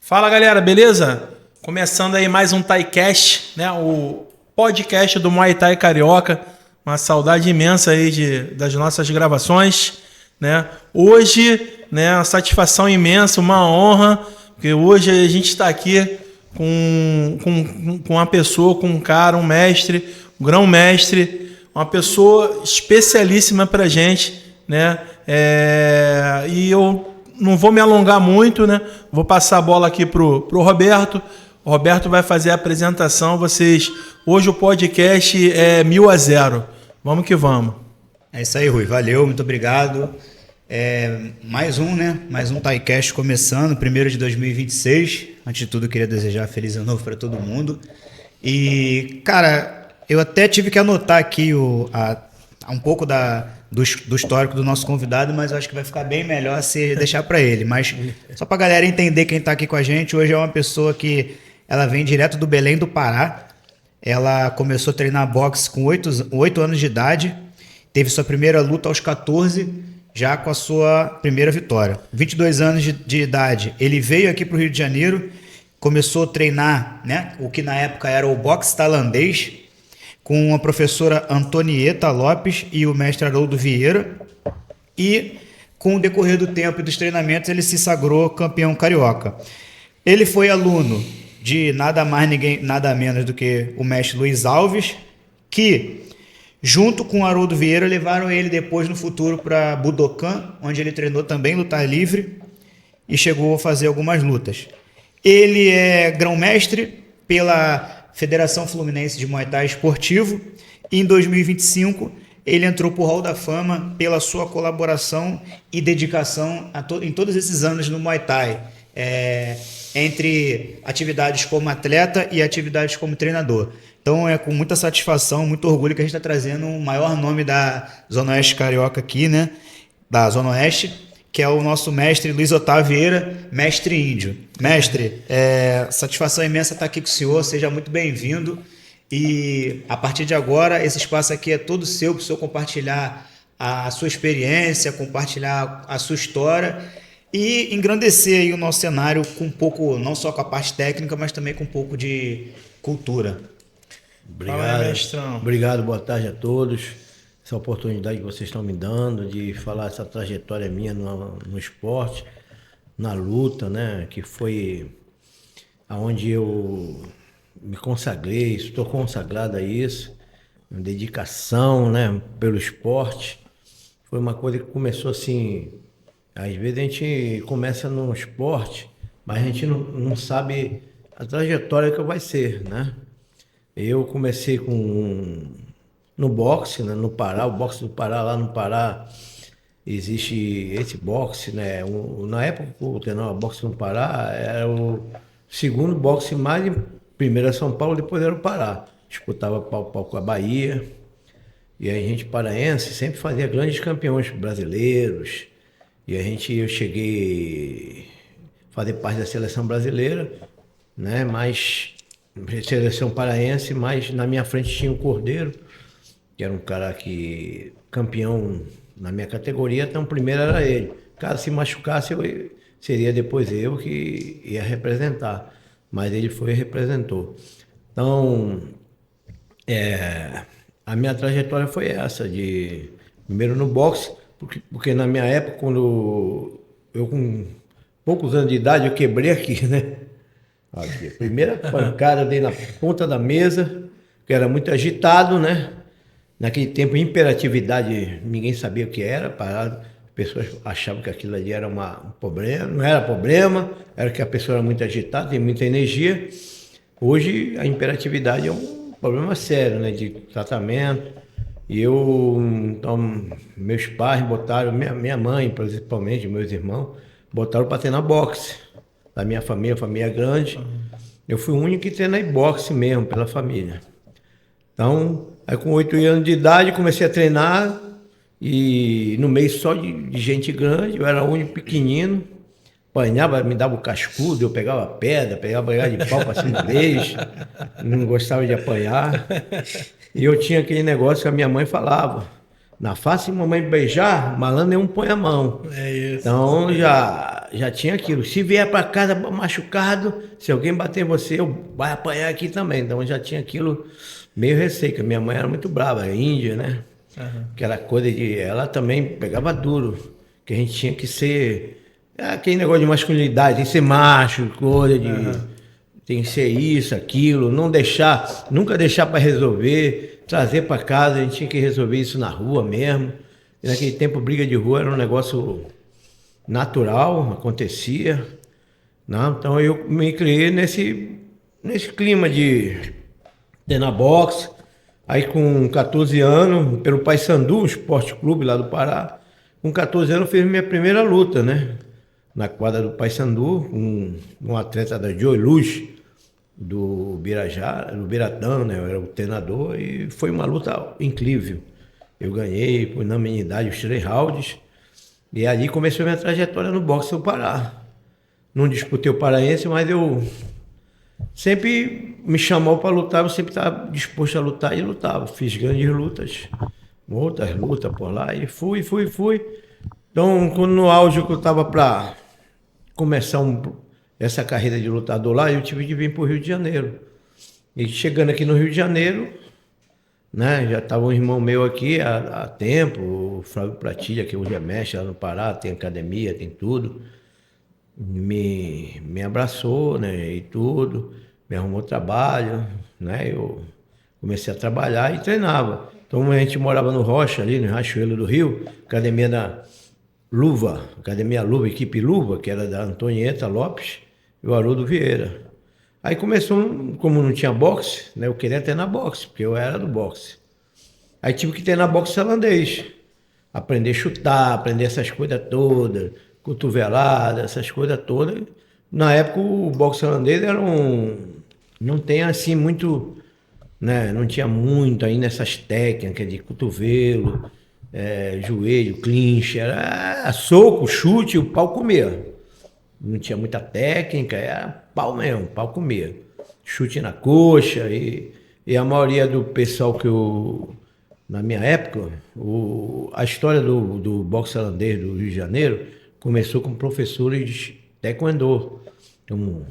Fala galera, beleza? Começando aí mais um ThaiCast, né? O podcast do Muay Thai Carioca. Uma saudade imensa aí das nossas gravações, né? Hoje, né, uma satisfação imensa, uma honra, porque hoje a gente está aqui com uma pessoa, com um cara, um mestre, um grão-mestre, uma pessoa especialíssima pra gente, né? E eu não vou me alongar muito, né? Vou passar a bola aqui pro Roberto. O Roberto vai fazer a apresentação. Hoje o podcast é 1000-0. Vamos que vamos. É isso aí, Rui. Valeu, muito obrigado. Mais um ThaiCast começando, 1º de 2026. Antes de tudo, eu queria desejar feliz ano novo para todo mundo. E, cara, eu até tive que anotar aqui um pouco do histórico do nosso convidado, mas eu acho que vai ficar bem melhor se deixar para ele. Mas só para a galera entender quem está aqui com a gente, hoje é uma pessoa que ela vem direto do Belém do Pará. Ela começou a treinar boxe com 8 anos de idade, teve sua primeira luta aos 14, já com a sua primeira vitória. 22 anos de idade, ele veio aqui para o Rio de Janeiro, começou a treinar, né, o que na época era o boxe tailandês, com a professora Antonieta Lopes e o mestre Haroldo Vieira. E com o decorrer do tempo e dos treinamentos, ele se sagrou campeão carioca. Ele foi aluno de nada mais, nada menos do que o mestre Luiz Alves, que, junto com o Haroldo Vieira, levaram ele depois no futuro para Budokan, onde ele treinou também lutar livre e chegou a fazer algumas lutas. Ele é grão-mestre pela Federação Fluminense de Muay Thai Esportivo, e em 2025 ele entrou para o Hall da Fama pela sua colaboração e dedicação em todos esses anos no Muay Thai, entre atividades como atleta e atividades como treinador. Então é com muita satisfação, muito orgulho que a gente está trazendo o maior nome da Zona Oeste Carioca aqui, né? Da Zona Oeste, que é o nosso mestre Luiz Otávio Vieira, mestre índio. Mestre, satisfação imensa estar aqui com o senhor, seja muito bem-vindo. E a partir de agora, esse espaço aqui é todo seu, para o senhor compartilhar a sua experiência, compartilhar a sua história e engrandecer aí o nosso cenário com um pouco, não só com a parte técnica, mas também com um pouco de cultura. Obrigado, mestrão. Obrigado, boa tarde a todos. Essa oportunidade que vocês estão me dando de falar essa trajetória minha no esporte, na luta, né? Que foi aonde eu me consagrei, estou consagrado a isso, uma dedicação, né, pelo esporte. Foi uma coisa que começou assim, às vezes a gente começa no esporte, mas a gente não sabe a trajetória que vai ser, né? Eu comecei no boxe, né, no Pará, o boxe do Pará, lá no Pará existe esse boxe, né? Na época que eu treinava boxe no Pará, era o segundo boxe mais, primeiro era São Paulo, depois era o Pará. Disputava pau com a Bahia, e a gente paraense sempre fazia grandes campeões brasileiros, e eu cheguei a fazer parte da seleção brasileira, né? Mas seleção paraense, mas na minha frente tinha o Cordeiro, que era um cara que campeão na minha categoria, então o primeiro era ele. Caso se machucasse, seria depois eu que ia representar, mas ele foi e representou. Então, a minha trajetória foi essa, primeiro no boxe, porque na minha época, quando eu com poucos anos de idade, eu quebrei aqui, né? Aqui, a primeira pancada dei na ponta da mesa, que era muito agitado, né? Naquele tempo, imperatividade, ninguém sabia o que era, parado. As pessoas achavam que aquilo ali era um problema, não era problema, era que a pessoa era muito agitada, tem muita energia. Hoje, a imperatividade é um problema sério, né? De tratamento. E então, meus pais botaram, minha mãe, principalmente, meus irmãos, botaram para treinar boxe. Da minha família grande, eu fui o único que treinei boxe mesmo, pela família. Então, aí com 8 anos de idade, comecei a treinar, e no meio só de gente grande, eu era o único pequenino, apanhava, me dava o cascudo, eu pegava pedra, pegava de pau para cima deles, não gostava de apanhar. E eu tinha aquele negócio que a minha mãe falava, na face de mamãe beijar, malandro nenhum põe a mão. É isso. Então, já já tinha aquilo. Se vier para casa machucado, se alguém bater em você, vai apanhar aqui também. Então já tinha aquilo meio receio. Minha mãe era muito brava, índia, né? Aquela coisa de... Ela também pegava duro, que a gente tinha que ser... Aquele negócio de masculinidade, tem que ser macho, coisa de... Tem que ser isso, aquilo, não deixar, nunca deixar para resolver, trazer para casa, a gente tinha que resolver isso na rua mesmo. E naquele tempo, briga de rua era um negócio natural, acontecia. Não? Então eu me criei nesse clima de treinar boxe. Aí com 14 anos, pelo Paysandu, um esporte clube lá do Pará, com 14 anos eu fiz minha primeira luta, né? Na quadra do Paysandu, um atleta da Joy Luz, do Birajara, do Biratã, né? Eu era o treinador e foi uma luta incrível. Eu ganhei, por unanimidade, os 3 rounds. E ali começou a minha trajetória no boxe do Pará. Não disputei o paraense, mas eu sempre me chamou para lutar, eu sempre estava disposto a lutar e lutava. Fiz grandes lutas, outras lutas por lá e fui. Então, quando no auge que eu estava para começar essa carreira de lutador lá, eu tive que vir para o Rio de Janeiro. E chegando aqui no Rio de Janeiro, né, já estava um irmão meu aqui há tempo, o Flávio Pratilha, que hoje é mestre lá no Pará, tem academia, tem tudo. Me abraçou, né, e tudo, me arrumou trabalho, né, eu comecei a trabalhar e treinava. Então a gente morava no Rocha, ali no Riachuelo do Rio, academia da Luva, academia Luva, equipe Luva, que era da Antonieta Lopes e o Haroldo Vieira. Aí começou, como não tinha boxe, né, eu queria treinar boxe, porque eu era do boxe. Aí tive que treinar boxe holandês, aprender a chutar, aprender essas coisas todas, cotovelada, essas coisas todas. Na época o boxe holandês era não tem assim muito, né, não tinha muito ainda essas técnicas de cotovelo, joelho, clinch, era soco, chute, o pau comia. Não tinha muita técnica, era pau mesmo, pau comia. Chute na coxa e a maioria do pessoal na minha época, a história do boxe holandês do Rio de Janeiro começou com professores de taekwondo. Então,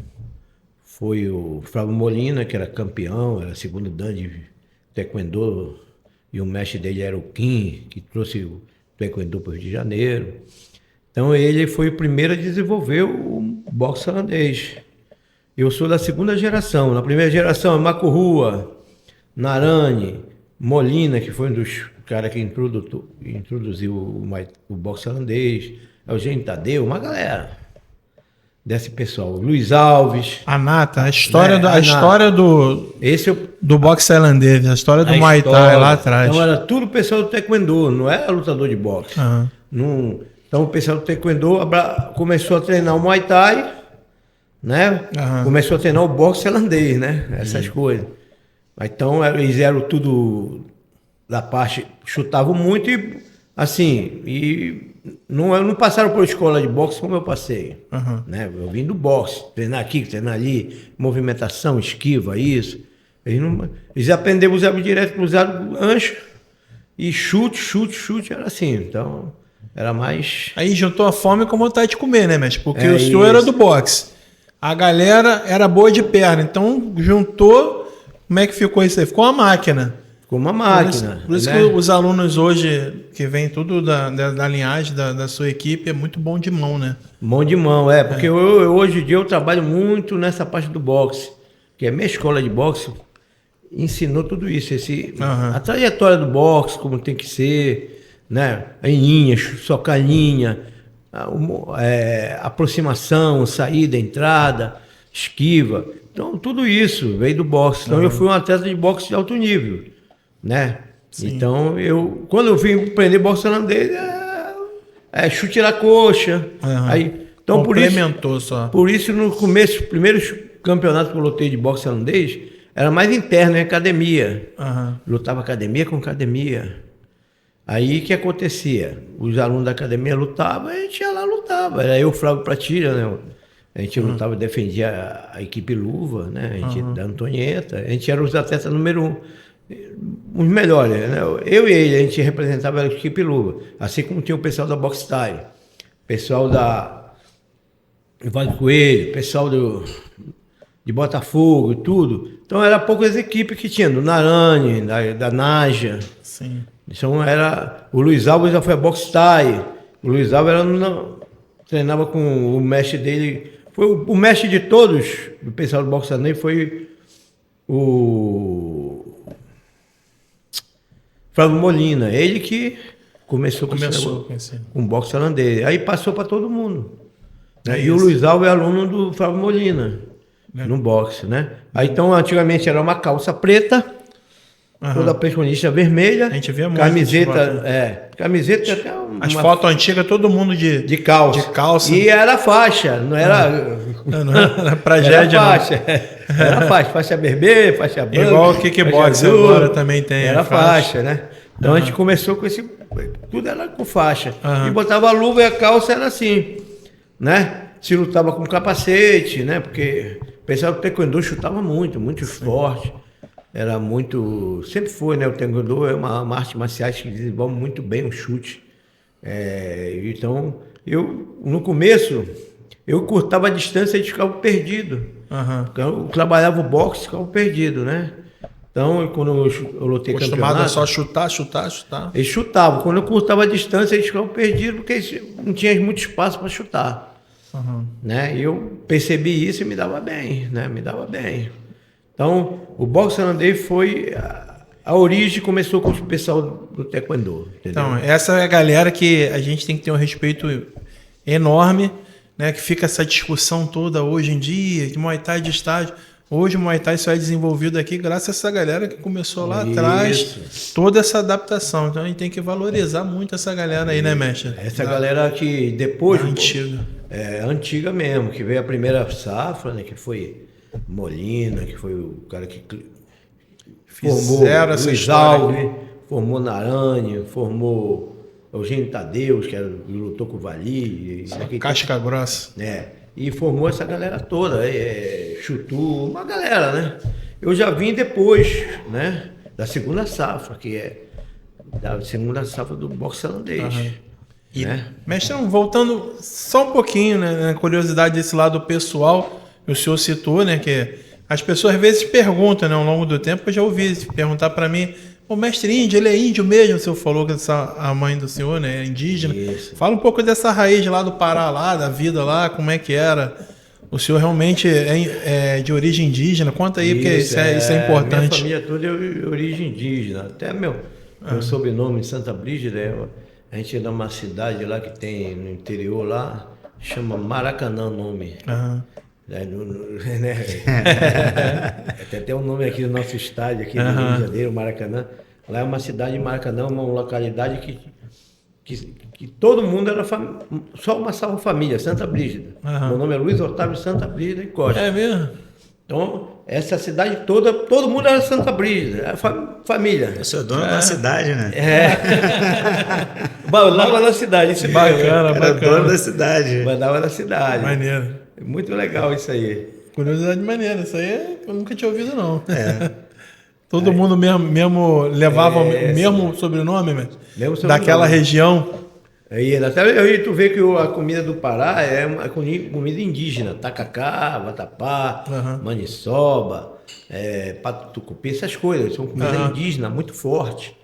foi o Flávio Molina, que era campeão, era segundo dan de taekwondo, e o mestre dele era o Kim, que trouxe o taekwondo para o Rio de Janeiro. Então ele foi o primeiro a desenvolver o boxe holandês. Eu sou da segunda geração. Na primeira geração é Marco Rua, Narani, Molina, que foi um dos caras que introduziu o boxe holandês, Eugênio Tadeu, uma galera desse pessoal. Luiz Alves. A nata, a história do boxe tailandês, a história do Muay Thai lá atrás. Então era tudo pessoal do taekwondo, não era lutador de boxe. Então o pessoal do taekwondo começou a treinar o Muay Thai, né? Começou a treinar o boxe tailandês, né? Essas coisas. Então eles eram tudo da parte, chutavam muito e assim, e não passaram por escola de boxe como eu passei, né? Eu vim do boxe, treinar aqui, treinar ali, movimentação, esquiva, isso. Eles aprenderam a usar direto, cruzado, ancho e chute, era assim, então era mais... Aí juntou a fome com vontade de comer, né, mestre? Porque o senhor era do boxe, a galera era boa de perna, então juntou, como é que ficou isso aí? Ficou uma máquina. Ficou uma máquina. Por isso, né? Que os alunos hoje, que vem tudo da linhagem da sua equipe, é muito bom de mão, né? Bom de mão, porque hoje em dia eu trabalho muito nessa parte do boxe, que a minha escola de boxe ensinou tudo isso, a trajetória do boxe, como tem que ser, né? Em linha, socar linha, aproximação, saída, entrada, esquiva. Então, tudo isso veio do boxe. Então, eu fui um atleta de boxe de alto nível, né? Sim. Então, quando eu vim aprender boxe holandês, chute na coxa. Então, complementou só. Por isso, no começo, os primeiros campeonatos que eu lutei de boxe holandês, era mais interno, em academia. Lutava academia com academia. Aí, o que acontecia? Os alunos da academia lutavam, a gente ia lá lutava. Era eu, Flávio Pratilha, né? A gente lutava, defendia a equipe Luva, né? A gente da Antonieta. A gente era os atletas número 1, os melhores, né? Eu e ele, a gente representava a equipe Luva. Assim como tinha o pessoal da Box Style, pessoal Ivaldo Coelho, pessoal de Botafogo e tudo. Então era poucas equipes que tinha, do Narani, da Naja. Sim. Então era. O Luiz Alves já foi a boxe Thai. O Luiz Alves treinava com o mestre dele. Foi o mestre de todos, do pessoal do boxe Thai, foi o Flávio Molina. Ele que começou com o boxe holandês. Aí passou para todo mundo. Né? E o Luiz Alves é aluno do Flávio Molina, no boxe, né? Aí então, antigamente era uma calça preta, toda pesconista vermelha. A gente vê muito. Camiseta até as fotos antigas, todo mundo de calça. E era faixa, não era. Não era tragédia, era faixa. Era faixa vermelha, faixa branca. Igual o kickbox agora também tem. Era faixa, né? Então a gente começou com esse. Tudo era com faixa. E botava a luva e a calça era assim, né? Se lutava com capacete, né? Porque o pessoal do taekwondo chutava muito forte. Era muito. Sempre foi, né? O taekwondo é uma arte marcial que desenvolve muito bem o chute. Então, no começo, eu cortava a distância e ficava perdido. Então, eu trabalhava o boxe e ficava perdido, né? Então, quando eu lutei campeonato... Acostumado a só chutar. Eles chutavam. Quando eu cortava a distância, eles ficavam perdidos, porque não tinha muito espaço para chutar. Né? E eu percebi isso e me dava bem, né? Me dava bem. Então, o boxe holandês foi... A origem começou com o pessoal do taekwondo. Entendeu? Então, essa é a galera que a gente tem que ter um respeito enorme, né? Que fica essa discussão toda hoje em dia, de Muay Thai de estágio. Hoje o Muay Thai só é desenvolvido aqui graças a essa galera que começou lá atrás, toda essa adaptação. Então a gente tem que valorizar muito essa galera aí, né, mestre? Essa galera que depois... Antiga. Antiga mesmo, que veio a primeira safra, né, que foi Molina, que foi o cara que formou Luiz Alves, formou Narani, formou Eugênio Tadeu, que lutou com o Vali. Casca grossa. E formou essa galera toda, Chutu, uma galera, né? Eu já vim depois, né? Da segunda safra, que é da segunda safra do boxe holandês. Né? Mestre, voltando só um pouquinho, né? Na curiosidade desse lado pessoal, o senhor citou, né? Que as pessoas às vezes perguntam, né? Ao longo do tempo, eu já ouvi perguntar para mim, o mestre índio, ele é índio mesmo? O senhor falou que a mãe do senhor, né, é indígena. Isso. Fala um pouco dessa raiz lá do Pará, lá, da vida lá, como é que era. O senhor realmente é de origem indígena? Conta aí, porque isso é importante. Minha família toda é de origem indígena. Até meu sobrenome, Santa Brígida, a gente é de uma cidade lá que tem no interior lá, chama Maracanã o nome. Tem até um nome aqui do nosso estádio, aqui no Rio de Janeiro, Maracanã. Lá é uma cidade de Maracanã, uma localidade que todo mundo era só uma salva família, Santa Brígida. Meu nome é Luiz Otávio Santa Brígida e Costa. É mesmo? Então, essa cidade toda, todo mundo era Santa Brígida, era família. Eu sou dono da cidade, né? Mandava na cidade. Isso bacana, era dono da cidade. Mandava na cidade. Maneiro. Muito legal isso aí. Curiosidade maneira, isso aí eu nunca tinha ouvido, não. Todo mundo mesmo levava o mesmo sobrenome, daquela região. Até tu vê que a comida do Pará é uma comida indígena, tacacá, vatapá, maniçoba, pato tucupi, essas coisas, são comida indígena muito forte,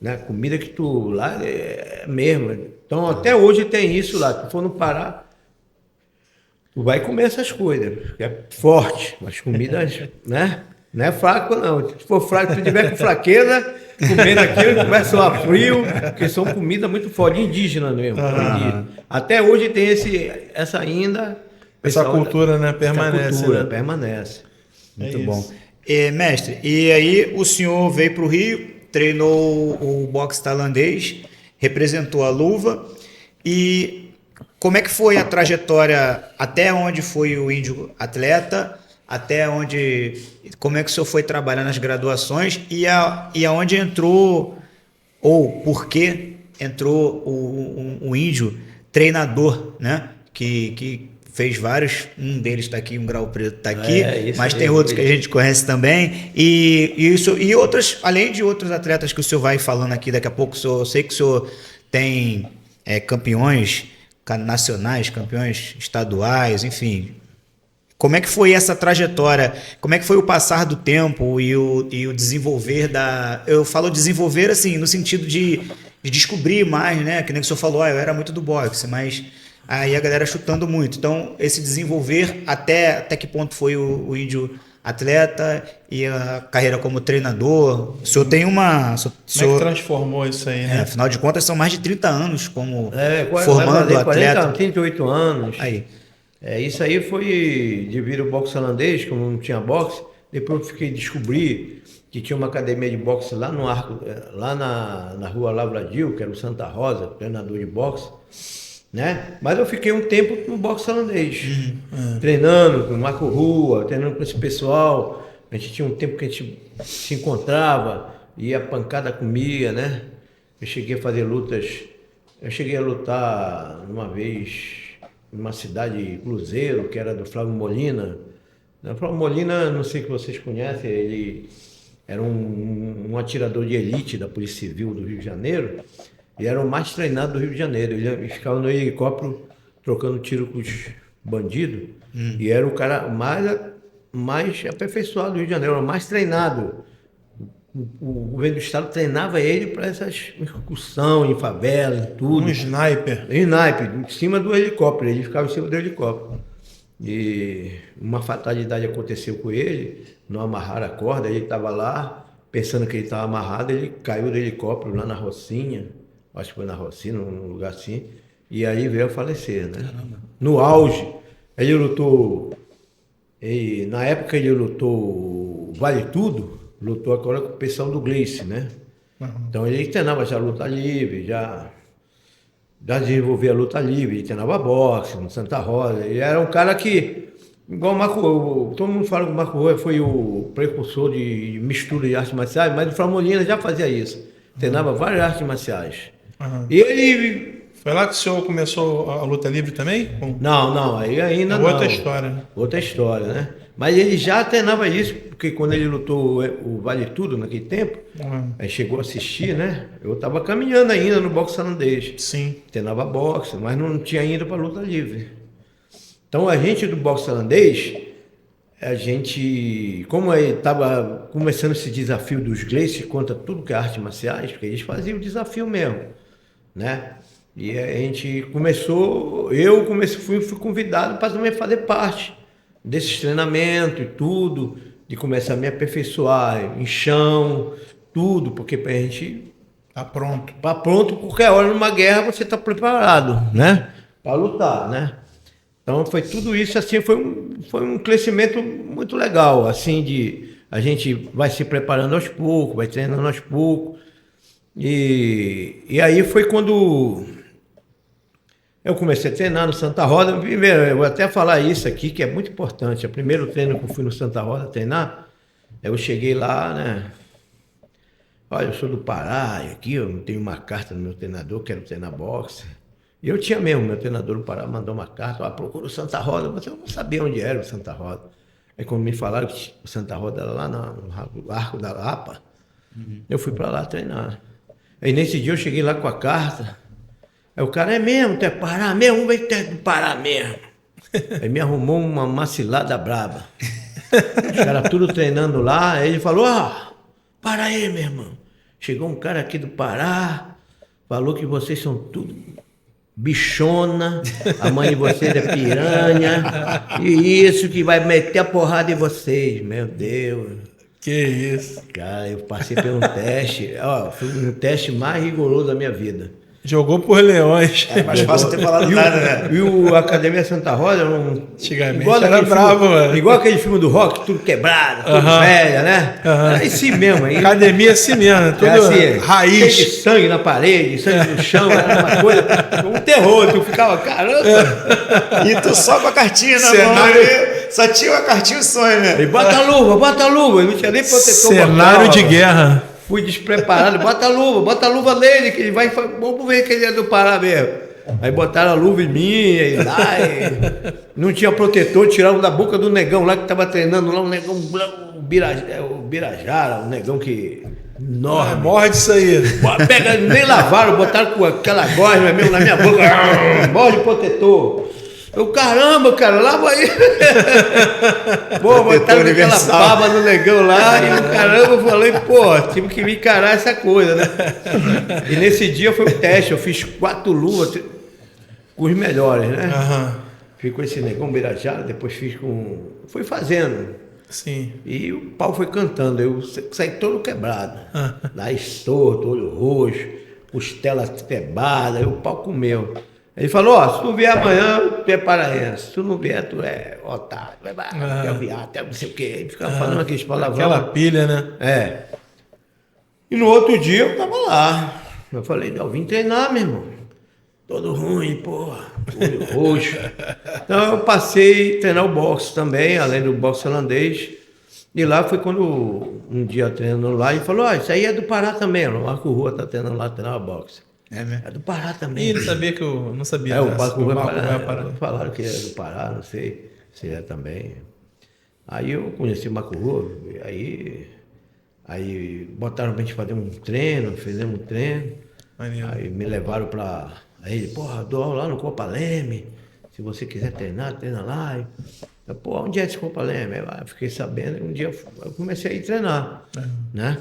né? Comida que tu lá é mesmo. Então até hoje tem isso lá, tu for no Pará, tu vai comer essas coisas, é forte, mas comidas, né? Não é fraco não, se for fraco, se tu tiver com fraqueza, comendo aquilo, começa a suar frio, porque são comida muito forte, indígena mesmo. Até hoje tem essa ainda. Essa cultura, né? Permanece. Essa cultura, permanece. Muito bom. Mestre, e aí o senhor veio para o Rio, treinou o boxe tailandês, representou a luva, e como é que foi a trajetória, até onde foi o índio atleta, como é que o senhor foi trabalhar nas graduações e aonde entrou, ou por que entrou o índio treinador, né? Que fez vários, um deles está aqui, um Grau Preto está aqui, mas tem outros que a gente conhece também, e outras, além de outros atletas que o senhor vai falando aqui daqui a pouco, eu sei que o senhor tem campeões nacionais, campeões estaduais, enfim. Como é que foi essa trajetória? Como é que foi o passar do tempo e o desenvolver da... Eu falo desenvolver, assim, no sentido de descobrir mais, né? Que nem que o senhor falou, eu era muito do boxe, mas aí a galera chutando muito. Então, esse desenvolver, até que ponto foi o Índio atleta e a carreira como treinador? O senhor tem uma... Como é que transformou isso aí, né? Afinal de contas, são mais de 30 anos como formando atleta. 40, 38 anos. Aí. Isso aí foi devido ao boxe holandês, como não tinha boxe. Depois eu descobri que tinha uma academia de boxe lá no Arco, lá na rua Lavradio, que era o Santa Rosa, treinador de boxe, né? Mas eu fiquei um tempo no boxe holandês, treinando com o Marco Rua, treinando com esse pessoal. A gente tinha um tempo que a gente se encontrava, ia pancada comia, né? Eu cheguei a fazer lutas, eu cheguei a lutar uma vez numa cidade Cruzeiro, que era do Flávio Molina. O Flávio Molina, não sei se vocês conhecem, ele era um atirador de elite da Polícia Civil do Rio de Janeiro e era o mais treinado do Rio de Janeiro. Ele ficava no helicóptero trocando tiro com os bandidos e era o cara mais aperfeiçoado do Rio de Janeiro, o mais treinado. O governo do estado treinava ele para essas incursões em favela, em tudo. Um sniper. Em cima do helicóptero, ele ficava em cima do helicóptero. E uma fatalidade aconteceu com ele, não amarraram a corda, ele estava lá, pensando que ele estava amarrado, ele caiu do helicóptero lá na Rocinha, acho que foi na Rocinha, num lugar assim, e aí veio a falecer, né? Caramba. No auge, ele lutou, na época ele lutou Vale Tudo, lutou agora com o pessoal do Gleice, né? Então ele treinava já luta livre, já desenvolvia a luta livre, ele treinava boxe no Santa Rosa. Ele era um cara que, igual o Marco Rua, todo mundo fala que o Marco Rua foi o precursor de mistura de artes marciais, mas o Flávio Molina já fazia isso. Treinava várias artes marciais. E ele... Foi lá que o senhor começou a luta livre também? Não, aí ainda não. Outra história, né? Outra história, né? Mas ele já treinava isso, porque quando ele lutou o Vale Tudo naquele tempo, aí chegou a assistir, né? Eu estava caminhando ainda no boxe holandês. Sim. Treinava boxe, mas não tinha ido para luta livre. Então a gente do boxe holandês, como aí estava começando esse desafio dos Gleice contra tudo que é arte marciais, porque eles faziam o desafio mesmo, né? E a gente fui convidado para também fazer parte desses treinamentos e tudo, de começar a me aperfeiçoar em chão, tudo, porque a gente tá pronto. Tá pronto, qualquer hora numa guerra você está preparado, né? Para lutar, né? Então foi tudo isso, assim, foi um crescimento muito legal, assim, a gente vai se preparando aos poucos, vai treinando aos poucos. E aí foi quando eu comecei a treinar no Santa Rosa. Primeiro, eu vou até falar isso aqui, que é muito importante. O primeiro treino que eu fui no Santa Rosa treinar, eu cheguei lá, né? Olha, eu sou do Pará, e aqui eu tenho uma carta do meu treinador, quero treinar boxe. E eu tinha mesmo, meu treinador do Pará mandou uma carta, procura o Santa Rosa, mas eu não sabia onde era o Santa Rosa. Aí quando me falaram que o Santa Rosa era lá no Arco da Lapa, eu fui para lá treinar. Aí nesse dia eu cheguei lá com a carta. Aí o cara, é mesmo, tu é Pará mesmo? Vamos ver que tu é do Pará mesmo. Aí me arrumou uma macilada braba. Os caras tudo treinando lá, aí ele falou, para aí, meu irmão. Chegou um cara aqui do Pará, falou que vocês são tudo bichona, a mãe de vocês é piranha, e isso que vai meter a porrada em vocês. Meu Deus. Que isso. Cara, eu passei por um teste, foi um teste mais rigoroso da minha vida. Jogou por leões. É mais fácil ter falado nada, né? E o Academia Santa Rosa antigamente era bravo, mano. Igual aquele filme do Rock, tudo quebrado, tudo velha, né? Era assim mesmo. Aí, academia assim mesmo, tudo assim, raiz. Cheio de sangue na parede, sangue no chão, era uma coisa, um terror. Tu ficava, caramba. E tu só com a cartinha na mão, só tinha uma cartinha o sonho, né? E bota a luva. Eu não tinha nem protetor. Cenário de guerra. Fui despreparado, bota a luva nele, que ele vai. Vamos ver que ele é do Pará mesmo. Aí botaram a luva em mim, e lá, não tinha protetor, tiraram da boca do negão lá que tava treinando lá, um negão, o Birajara, um negão que... enorme. Morre disso aí. Pega, nem lavaram, botaram com aquela gosma mesmo na minha boca, morre de protetor. Eu, caramba, cara, lava aí. Pô, botaram aquela baba no negão lá e o caramba, eu falei, pô, tive que me encarar essa coisa, né? E nesse dia foi o teste, eu fiz 4 luvas com os melhores, né? Fiz com esse negão Birajara, depois fiz com... Fui fazendo. Sim. E o pau foi cantando, eu saí todo quebrado. Nariz torto, olho roxo, costela quebrada, aí o pau comeu. Ele falou, ó, se tu vier amanhã, tu é paraense. Se tu não vier, tu é otário. Vai, viado, até não sei o quê. Ele ficava falando aqueles palavrões. Aquela pilha, né? É. E no outro dia eu tava lá. Eu falei, não, eu vim treinar, meu irmão. Todo ruim, porra. Olho roxo. Então eu passei a treinar o boxe também, além do boxe holandês. E lá foi quando um dia treinando lá, ele falou, ó, isso aí é do Pará também. O Marco Rua tá treinando lá, treinando boxe. É do Pará também. Ih, não sabia que eu não sabia. O Marco Rua é Pará. Falaram que é do Pará, não sei se é também. Aí eu conheci o Marco Rua, aí botaram pra gente fazer um treino, fizemos um treino. Aí me levaram pra... Aí ele, porra, dou aula lá no Copa Leme, se você quiser treinar, treina lá. Eu, pô, onde é esse Copa Leme? Eu fiquei sabendo, e um dia eu comecei a ir treinar, né?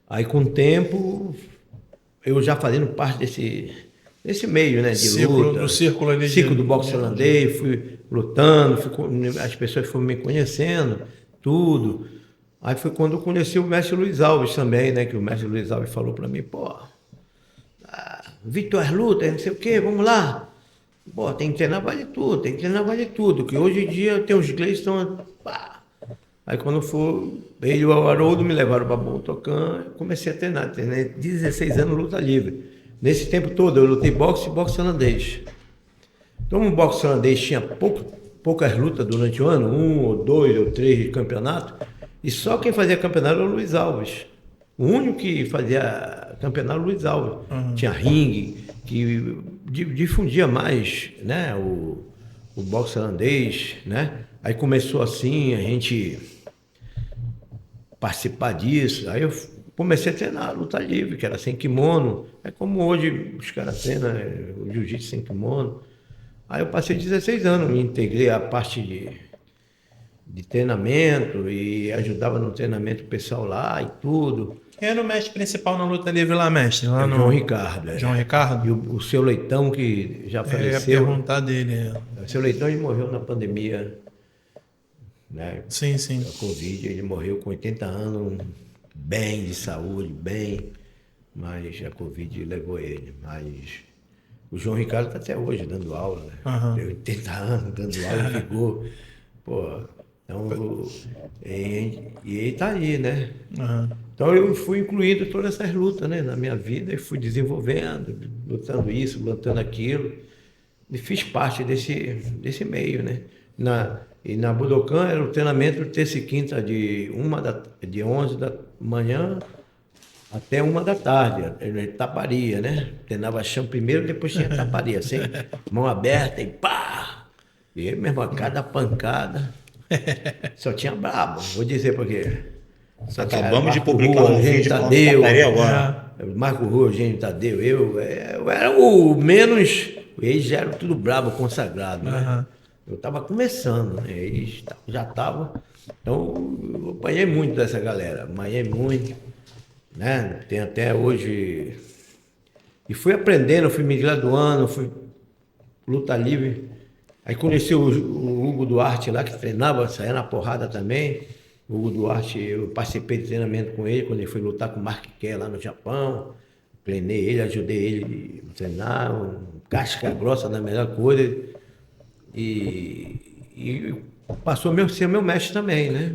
Aí com o tempo, eu já fazendo parte desse meio, né, de luta. Do círculo ali. Círculo do boxe holandês, fui lutando, as pessoas foram me conhecendo, tudo. Aí foi quando eu conheci o mestre Luiz Alves também, né, que o mestre Luiz Alves falou pra mim, pô, Vitor luta, não sei o quê, vamos lá. Pô, tem que treinar vale tudo, que hoje em dia tem os ingleses estão... Aí quando ele e o Haroldo me levaram para Botocan, eu comecei a treinar, treinei 16 anos luta livre. Nesse tempo todo eu lutei boxe e boxe holandês. Então o boxe holandês tinha poucas lutas durante o ano, 1 ou 2 ou 3 de campeonato, e só quem fazia campeonato era o Luiz Alves. O único que fazia campeonato era o Luiz Alves. Tinha ringue, que difundia mais, né, o boxe holandês, né? Aí começou assim, a gente participar disso. Aí eu comecei a treinar luta livre, que era sem kimono. É como hoje os caras treinam o jiu-jitsu sem kimono. Aí eu passei 16 anos, me integrei à parte de treinamento e ajudava no treinamento pessoal lá e tudo. Quem era o mestre principal na luta livre lá, mestre? Lá no... João Ricardo. João Ricardo? E o seu Leitão, que já faleceu. Eu ia perguntar dele. O seu Leitão, ele morreu na pandemia, né? Sim. A Covid, ele morreu com 80 anos, bem de saúde, bem, mas a Covid levou ele. Mas o João Ricardo está até hoje dando aula, né? Tem 80 anos dando aula, ficou, pô, então, e ele está aí, né? Então eu fui incluindo todas essas lutas, né, na minha vida e fui desenvolvendo, lutando isso, lutando aquilo, e fiz parte desse meio, né? E na Budokan era o treinamento de terça e quinta de 11 da manhã até 1 da tarde, taparia, né? Treinava chão primeiro, depois tinha taparia, assim, mão aberta e pá! E aí, mesmo, a cada pancada, só tinha brabo, vou dizer por quê. Acabamos de publicar um vídeo com taparia agora. Marco Rua, Eugênio Tadeu, eu era o menos, eles já eram tudo brabo, consagrado, né? Eu estava começando, né? Eles já estavam. Então, eu apanhei muito dessa galera, apanhei muito, né? Tem até hoje. E fui aprendendo, fui me graduando, fui luta livre. Aí conheci o Hugo Duarte lá, que treinava, saía na porrada também. O Hugo Duarte, eu participei de treinamento com ele, quando ele foi lutar com o Mark Kerr lá no Japão. Treinei ele, ajudei ele a treinar, casca grossa da melhor coisa. E passou a ser meu mestre também, né?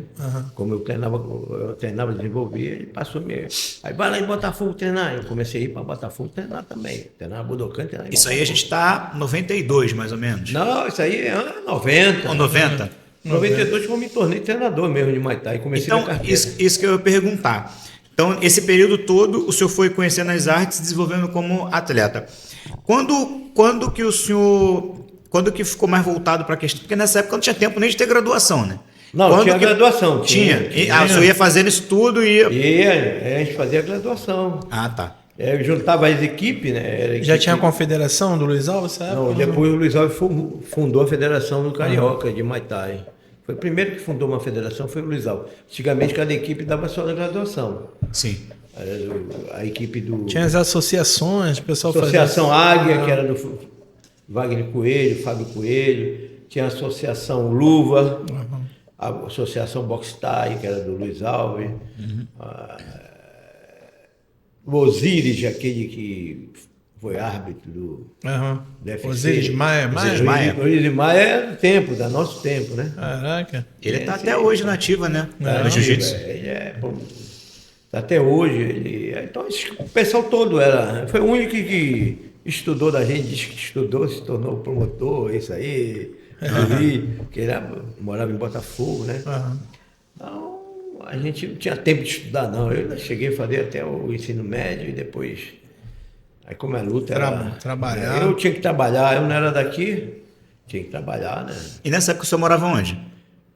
Como eu treinava, desenvolvia, ele passou mesmo. Aí vai lá em Botafogo treinar. Eu comecei a ir para Botafogo treinar também. Treinar Budokan, treinar em Isso aí a gente está 92, mais ou menos. Não, isso aí é 90. Ou 90? 92 que eu me tornei treinador mesmo de Muay Thai. E comecei então, isso que eu ia perguntar. Então, esse período todo, o senhor foi conhecendo as artes, desenvolvendo como atleta. Quando que o senhor... Quando que ficou mais voltado para a questão? Porque nessa época não tinha tempo nem de ter graduação, né? Não, Quando tinha graduação. Tinha. O senhor ia fazendo isso tudo e ia... A gente fazia graduação. Ah, tá. Eu juntava as equipes, né? Já tinha a confederação do Luiz Alves? Não, depois o Luiz Alves fundou a Federação do Carioca de Muay Thai. Foi o primeiro que fundou uma federação, foi o Luiz Alves. Antigamente cada equipe dava só na graduação. Sim. A equipe do... Tinha as associações, o pessoal fazia... Associação Águia, que era do Wagner Coelho, Fábio Coelho. Tinha a Associação Luva, a Associação Boxe Thai, que era do Luiz Alves. O Osiris, aquele que foi árbitro do UFC. Osiris Maia. Osiris Maia é do tempo, do nosso tempo, né? Caraca. Ele está até hoje na ativa, né? No jiu-jitsu. Ele tá até hoje. Então, o pessoal todo foi o único que estudou da gente, disse que estudou, se tornou promotor, isso aí. Que morava em Botafogo, né? Então, a gente não tinha tempo de estudar, não. Eu cheguei a fazer até o ensino médio e depois... Aí como a luta era... Trabalhar. Eu tinha que trabalhar, eu não era daqui, tinha que trabalhar, né? E nessa época o senhor morava onde?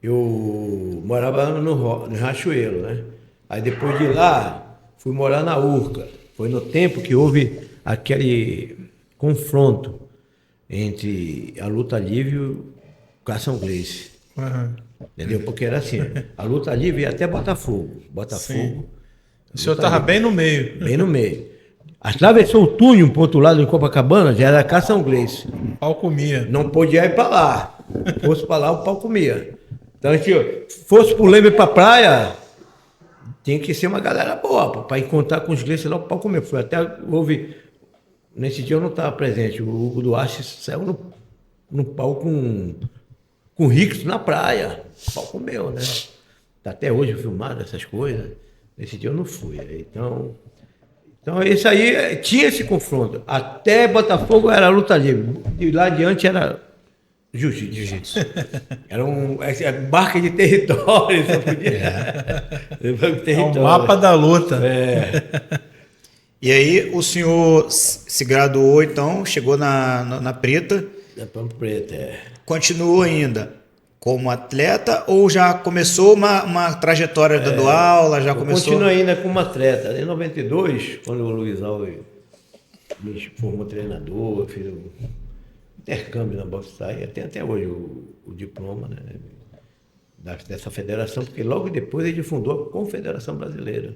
Eu morava no Riachuelo, né? Aí depois de lá, fui morar na Urca. Foi no tempo que houve aquele confronto entre a luta livre e o Carson Gracie. Entendeu? Porque era assim, a luta livre ia até Botafogo. Sim. O senhor estava bem no meio. Bem no meio. Atravessou o túnel para o outro lado em Copacabana, já era Carson Gracie. O pau comia. Não podia ir para lá. Fosse para lá, o pau comia. Então, se fosse pro Leme para praia, tinha que ser uma galera boa, para encontrar com os Gracie lá, o pau comia. Foi até houve... Nesse dia eu não estava presente. O Hugo Duarte saiu no pau com o Ricks na praia. O pau comeu, né? Tá até hoje filmado essas coisas. Nesse dia eu não fui. Então isso aí tinha esse confronto. Até Botafogo era luta livre. De lá adiante era jiu-jitsu. Era marca de território. Só podia... É o mapa da luta. E aí o senhor se graduou, então, chegou na Preta. Na Preta, Continuou ainda como atleta ou já começou uma trajetória dando aula? Já começou? Continuo ainda como atleta. Em 92, quando o Luiz Alves me formou treinador, fiz um intercâmbio na Boxe Thai, tem até hoje o diploma, né, dessa federação, porque logo depois ele fundou a Confederação Brasileira,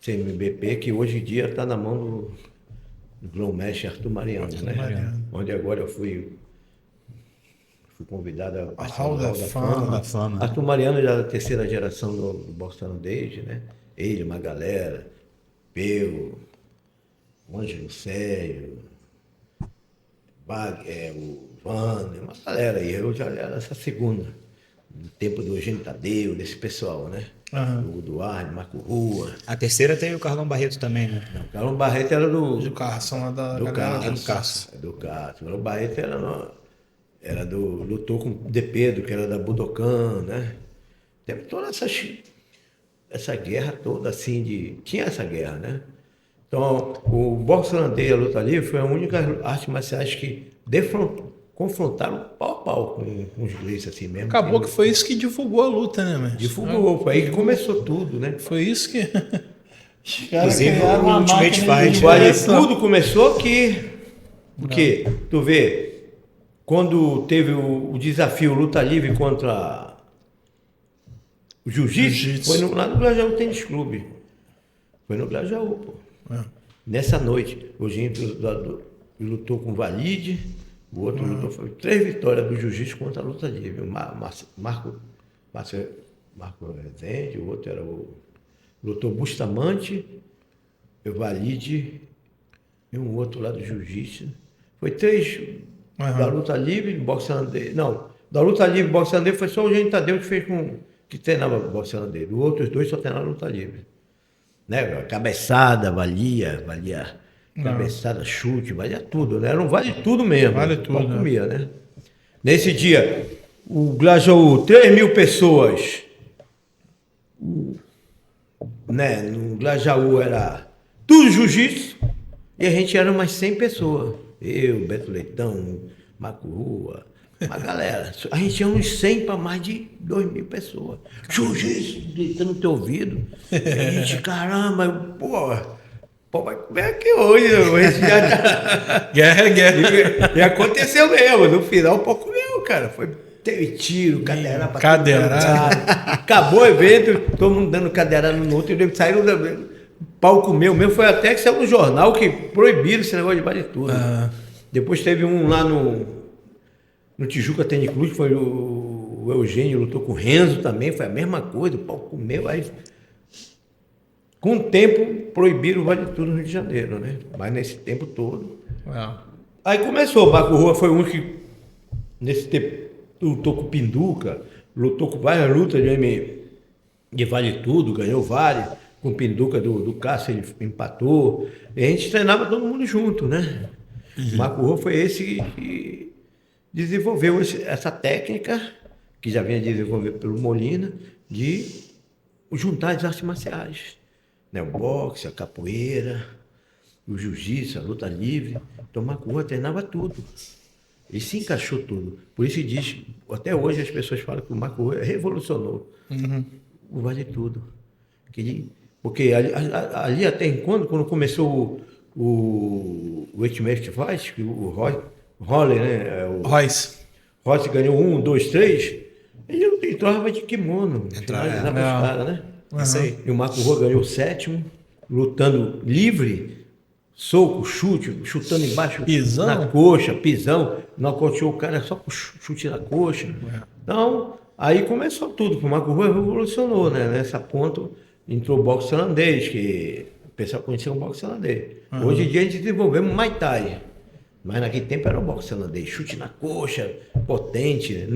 CMBP, que hoje em dia está na mão do grão-mestre Arthur Mariano, né? Onde agora eu fui convidado a participar Hall da Fama. Arthur Mariano já é da terceira geração do boxe tailandês, né? Ele, uma galera, Peu, Ângelo Sérgio, o Vander, uma galera aí. Eu já era essa segunda, do tempo do Eugênio Tadeu, desse pessoal, né? O Duarte, Marco Rua. A terceira tem o Carlão Barreto também, né? Não, o Carlão Barreto era do Carson, lá da do Carson. Do Carson. O Carlão Barreto lutou com o De Pedro, que era da Budokan, né? Teve toda essa guerra toda, assim, tinha essa guerra, né? Então, o boxe tailandês e a luta livre foi a única arte marciais que confrontaram pau a pau com os Gracie, assim mesmo. Acabou que foi isso que divulgou a luta, né, mas divulgou, foi aí que começou tudo, né? Foi isso que... Inclusive o Ultimate Fight. Tudo começou aqui. Porque, tu vê, quando teve o desafio luta livre contra o jiu-jitsu, foi lá no Grajaú Tênis Clube. Foi no Grajaú, pô. Nessa noite, o Ginho lutou com o Valide, o outro lutou, foi 3 vitórias do jiu-jitsu contra a luta livre. O Marco Rezende, o outro era lutou Bustamante, o Valide e um outro lá do jiu-jitsu. Foi 3 da luta livre, boxe tailandês. Não, da luta livre, boxe tailandês foi só o Eugênio Tadeu que treinava boxe tailandês. Os outros 2 só treinavam luta livre. Né? Cabeçada, valia cabeçada, chute, valia tudo, né? Era um vale tudo mesmo. Vale tudo. Comia, né? Nesse dia, o Grajaú, 3.000 pessoas, né? No Grajaú era tudo jiu-jitsu, E a gente era umas 100 pessoas. Eu, Beto Leitão, Marco Rua, uma galera. A gente tinha uns 100 para mais de 2.000 pessoas. Jiu-jitsu, gritando no teu ouvido. E a gente, caramba, pô, vai comer aqui hoje. Hoje já tá... Guerra é guerra. E aconteceu mesmo. No final, pô, comeu, cara. Teve tiro, cadeirada pra Cadeirada. Acabou o evento, todo mundo dando cadeirada no outro. E saíram o palco meu foi até que saiu no jornal que proibiram esse negócio de vale tudo. Depois teve um lá no Tijuca Tênis Clube, que foi o Eugênio, lutou com o Renzo também, foi a mesma coisa, o palco meu. Aí, com o tempo, proibiram o vale tudo no Rio de Janeiro, né? Mas nesse tempo todo. Aí começou, o Marco Rua foi um que, nesse tempo, lutou com o Pinduca, lutou com várias lutas de vale tudo, ganhou várias. Com o Pinduca do Cássio, ele empatou. E a gente treinava todo mundo junto, né? O Marco Rua foi esse que desenvolveu essa técnica, que já vinha desenvolvida pelo Molina, de juntar as artes marciais. Né? O boxe, a capoeira, o jiu-jitsu, a luta livre. Então o Marco Rua treinava tudo. Ele se encaixou tudo. Por isso diz, até hoje as pessoas falam que o Marco Rua revolucionou o vale tudo. Porque ali até quando começou o Ultimate Fight, que o Roller, né? Royce ganhou 1, 2, 3, ele entrava de kimono. Caras, né? Isso aí. E o Marco Rua ganhou o 7º, lutando livre, soco, chutando embaixo, pisão. Na coxa, pisão. Nocauteou o cara só com chute na coxa. Então, aí começou tudo. O Marco Rua revolucionou, né? Nessa ponta entrou o boxe holandês, que o pessoal conhecia o boxe holandês. Hoje em dia a gente desenvolveu um Muay Thai. Mas naquele tempo era o boxe holandês, chute na coxa, potente.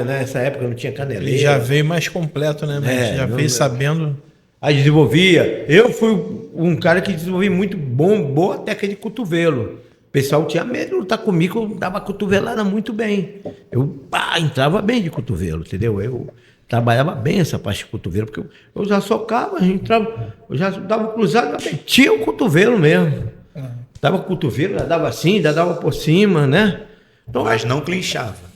Nessa época não tinha caneleira. Ele já veio mais completo, né? Já veio sabendo. Aí desenvolvia. Eu fui um cara que desenvolvi muito boa técnica de cotovelo. O pessoal tinha medo de lutar comigo, eu dava cotovelada muito bem. Eu entrava bem de cotovelo, entendeu? Eu trabalhava bem essa parte de cotovelo, porque eu já socava, eu já dava cruzado, metia o cotovelo mesmo. Dava o cotovelo, já dava assim, já dava por cima, né? Então, mas não clinchava.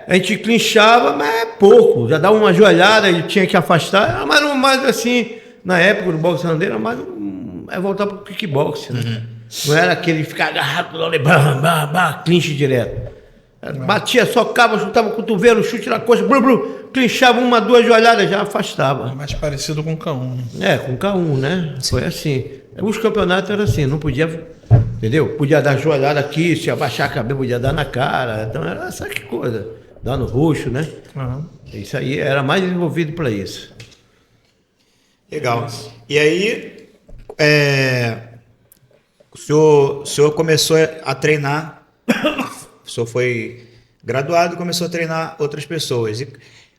A gente clinchava, mas é pouco. Já dava uma joelhada e tinha que afastar. Mas não mais assim, na época do boxe holandês, mas voltar para o kickboxing, né? Não era aquele ficar agarrado, clinch direto. Batia, socava, chutava o cotovelo, chute na coxa, clinchava 1, 2 joelhadas, já afastava. Mais parecido com o K1. Com o K1, né? Sim. Foi assim. Os campeonatos eram assim, não podia, entendeu? Podia dar joelhada aqui, se abaixar a cabeça, podia dar na cara. Então era essa que coisa. Dar no roxo, né? Isso aí era mais desenvolvido para isso. Legal. E aí, o senhor começou a treinar, o senhor foi graduado e começou a treinar outras pessoas. E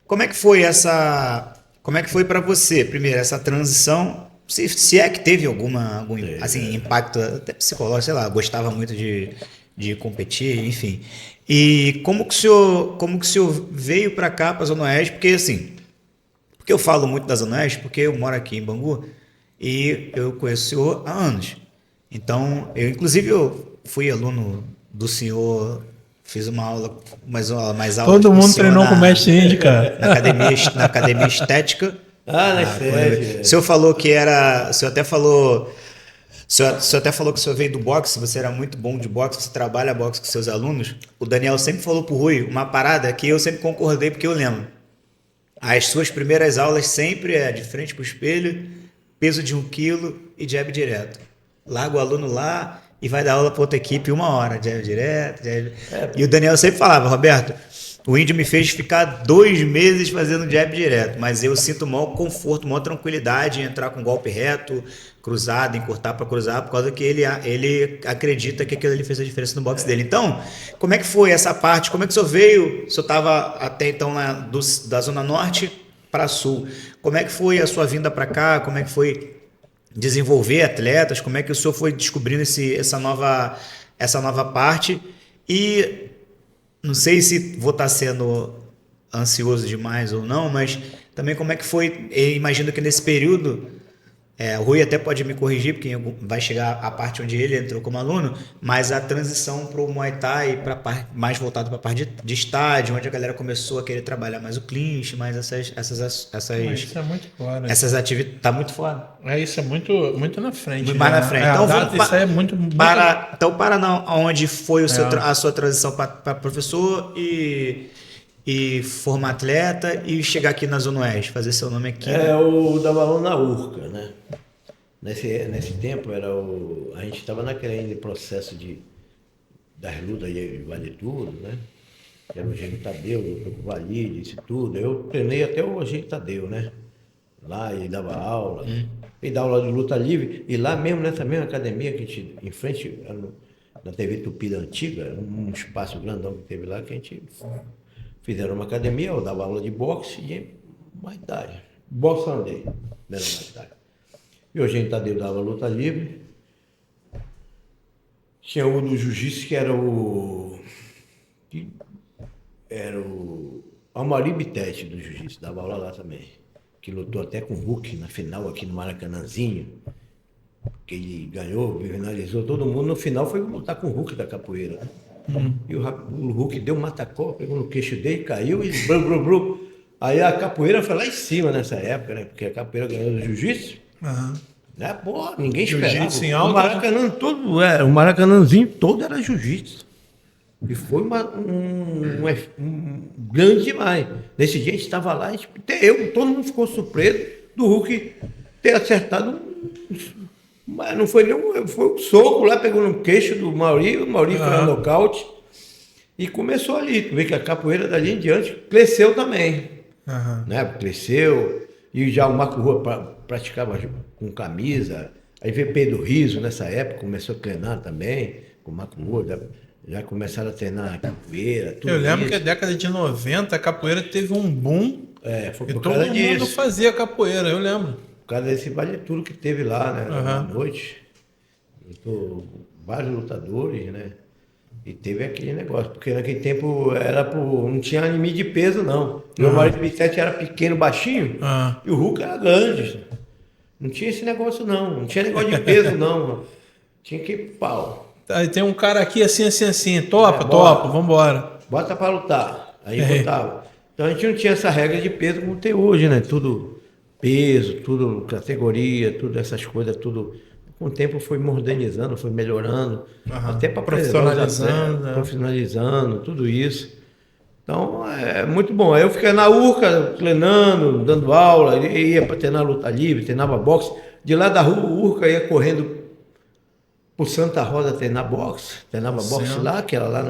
como é que foi para você, primeiro, essa transição? Se é que teve algum assim, impacto até psicológico, sei lá, gostava muito de competir, enfim. E como que o senhor veio para cá, para a Zona Oeste? Porque eu falo muito da Zona Oeste, porque eu moro aqui em Bangu e eu conheço o senhor há anos. Então, eu fui aluno do senhor, fiz uma aula, mais aula. Todo mundo treinou com o mestre Indy, cara. Na academia estética. O senhor falou que era. O senhor até falou que o senhor veio do boxe, você era muito bom de boxe, você trabalha boxe com seus alunos. O Daniel sempre falou pro Rui uma parada que eu sempre concordei, porque eu lembro. As suas primeiras aulas sempre é de frente pro espelho, peso de 1 quilo e jab direto. Larga o aluno lá e vai dar aula para outra equipe 1 hora, jab direto. E o Daniel sempre falava, Roberto, o índio me fez ficar 2 meses fazendo jab direto, mas eu sinto maior conforto, maior tranquilidade em entrar com golpe reto, cruzado, encurtar para cruzar, por causa que ele acredita que aquilo ali fez a diferença no boxe dele. Então, como é que foi essa parte? Como é que o senhor veio? O senhor estava até então da Zona Norte para Sul. Como é que foi a sua vinda para cá? Como é que foi desenvolver atletas? Como é que o senhor foi descobrindo essa nova parte? E não sei se vou estar sendo ansioso demais ou não, mas também como é que foi? Eu imagino que nesse período O Rui até pode me corrigir, porque vai chegar a parte onde ele entrou como aluno, mas a transição para o Muay Thai, mais voltado para a parte de estádio, onde a galera começou a querer trabalhar mais o clinch, mais essas Isso é muito claro. Essas atividades. Tá muito foda. Isso é muito na frente. Muito mais na frente. Então, isso aí é muito. Então, onde foi a sua transição para professor e formar atleta e chegar aqui na Zona Oeste, fazer seu nome aqui. Eu dava aula na Urca, né? Nesse tempo a gente estava naquele processo das lutas de Vale Tudo, né? Era o Eugênio Tadeu, o Dr. Valide, isso tudo. Eu treinei até o Eugênio Tadeu, né? Lá ele dava aula, ele dava aula de luta livre, e lá mesmo, nessa mesma academia que a gente, em frente, na TV Tupi da Antiga, um espaço grandão que teve lá, que a gente fizeram uma academia, eu dava aula de boxe e Muay Thai. Boxe andei, não era Muay Thai. E o Eugênio Tadeu dava luta livre. Tinha o do jiu-jitsu que era o Amari Bitete do jiu-jitsu, dava aula lá também. Que lutou até com o Hulk na final aqui no Maracanãzinho. Que ele ganhou, finalizou todo mundo. No final foi lutar com o Hulk da capoeira, né? E o Hulk deu um matacó, pegou no queixo dele, caiu e blu. Aí a capoeira foi lá em cima nessa época, né? Porque a capoeira ganhou do jiu-jitsu. Né? Pô, ninguém esperava. Jiu-jitsu em alta, o Maracanã todo, o Maracanãzinho todo era jiu-jitsu. E foi um grande demais. Nesse dia a gente estava lá, todo mundo ficou surpreso do Hulk ter acertado mas não foi nenhum, foi um soco lá, pegou no queixo do Mauri, o Mauri foi no nocaute e começou ali. Tu vê que a capoeira dali em diante cresceu também, né? Cresceu, e já o Marco Rua praticava com camisa, aí veio Pedro Riso nessa época, começou a treinar também, com o Marco Rua, já começaram a treinar capoeira, tudo. Eu lembro que na década de 90 a capoeira teve um boom, foi e por todo causa mundo disso. fazia capoeira, eu lembro. Por causa desse vale tudo que teve lá, né? Na noite. Vários lutadores, né? E teve aquele negócio, porque naquele tempo não tinha limite de peso, não. Meu marido de 27 era pequeno, baixinho, e o Hulk era grande. Não tinha esse negócio, não. Não tinha negócio de peso, não. Tinha que pau. Aí tem um cara aqui assim. Topa, vambora. Bota pra lutar. Aí botava. Então a gente não tinha essa regra de peso como tem hoje, né? Tudo peso, tudo categoria, tudo essas coisas, tudo. Com o tempo foi modernizando, foi melhorando, até para profissionalizando, tudo isso. Então é muito bom. Aí eu fiquei na Urca, treinando, dando aula, ia para treinar luta livre, treinava boxe. De lá da rua, Urca ia correndo por Santa Rosa treinar boxe, treinava boxe lá, que era lá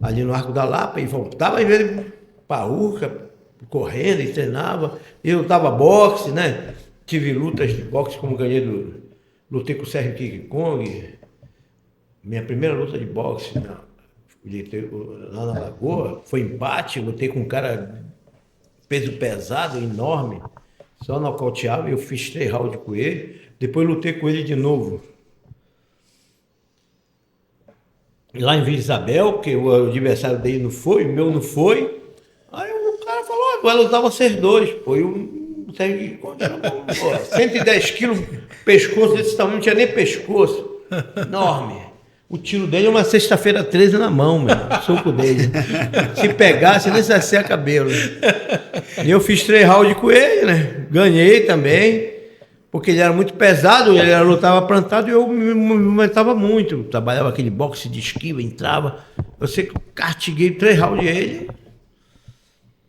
ali no Arco da Lapa, e voltava em vez de para Urca, correndo e treinava. Eu lutava boxe, né? Tive lutas de boxe como lutei com o Sérgio King Kong. Minha primeira luta de boxe lá na Lagoa foi empate. Lutei com um cara peso pesado, enorme, só nocauteava, e eu fiz 3 rounds com ele. Depois lutei com ele de novo lá em Vila Isabel, porque o adversário dele não foi, o meu não foi. Aí o cara falou, vai lutar vocês dois. Pô, eu tenho 110 quilos, pescoço desse tamanho, não tinha nem pescoço. Enorme. O tiro dele é uma sexta-feira 13 na mão, meu, o soco dele. Se pegasse, nem sacia cabelo. E eu fiz 3 rounds com ele, né? Ganhei também, porque ele era muito pesado, ele lutava plantado e eu me movimentava muito. Trabalhava aquele boxe de esquiva, entrava. Eu sei que castiguei 3 rounds dele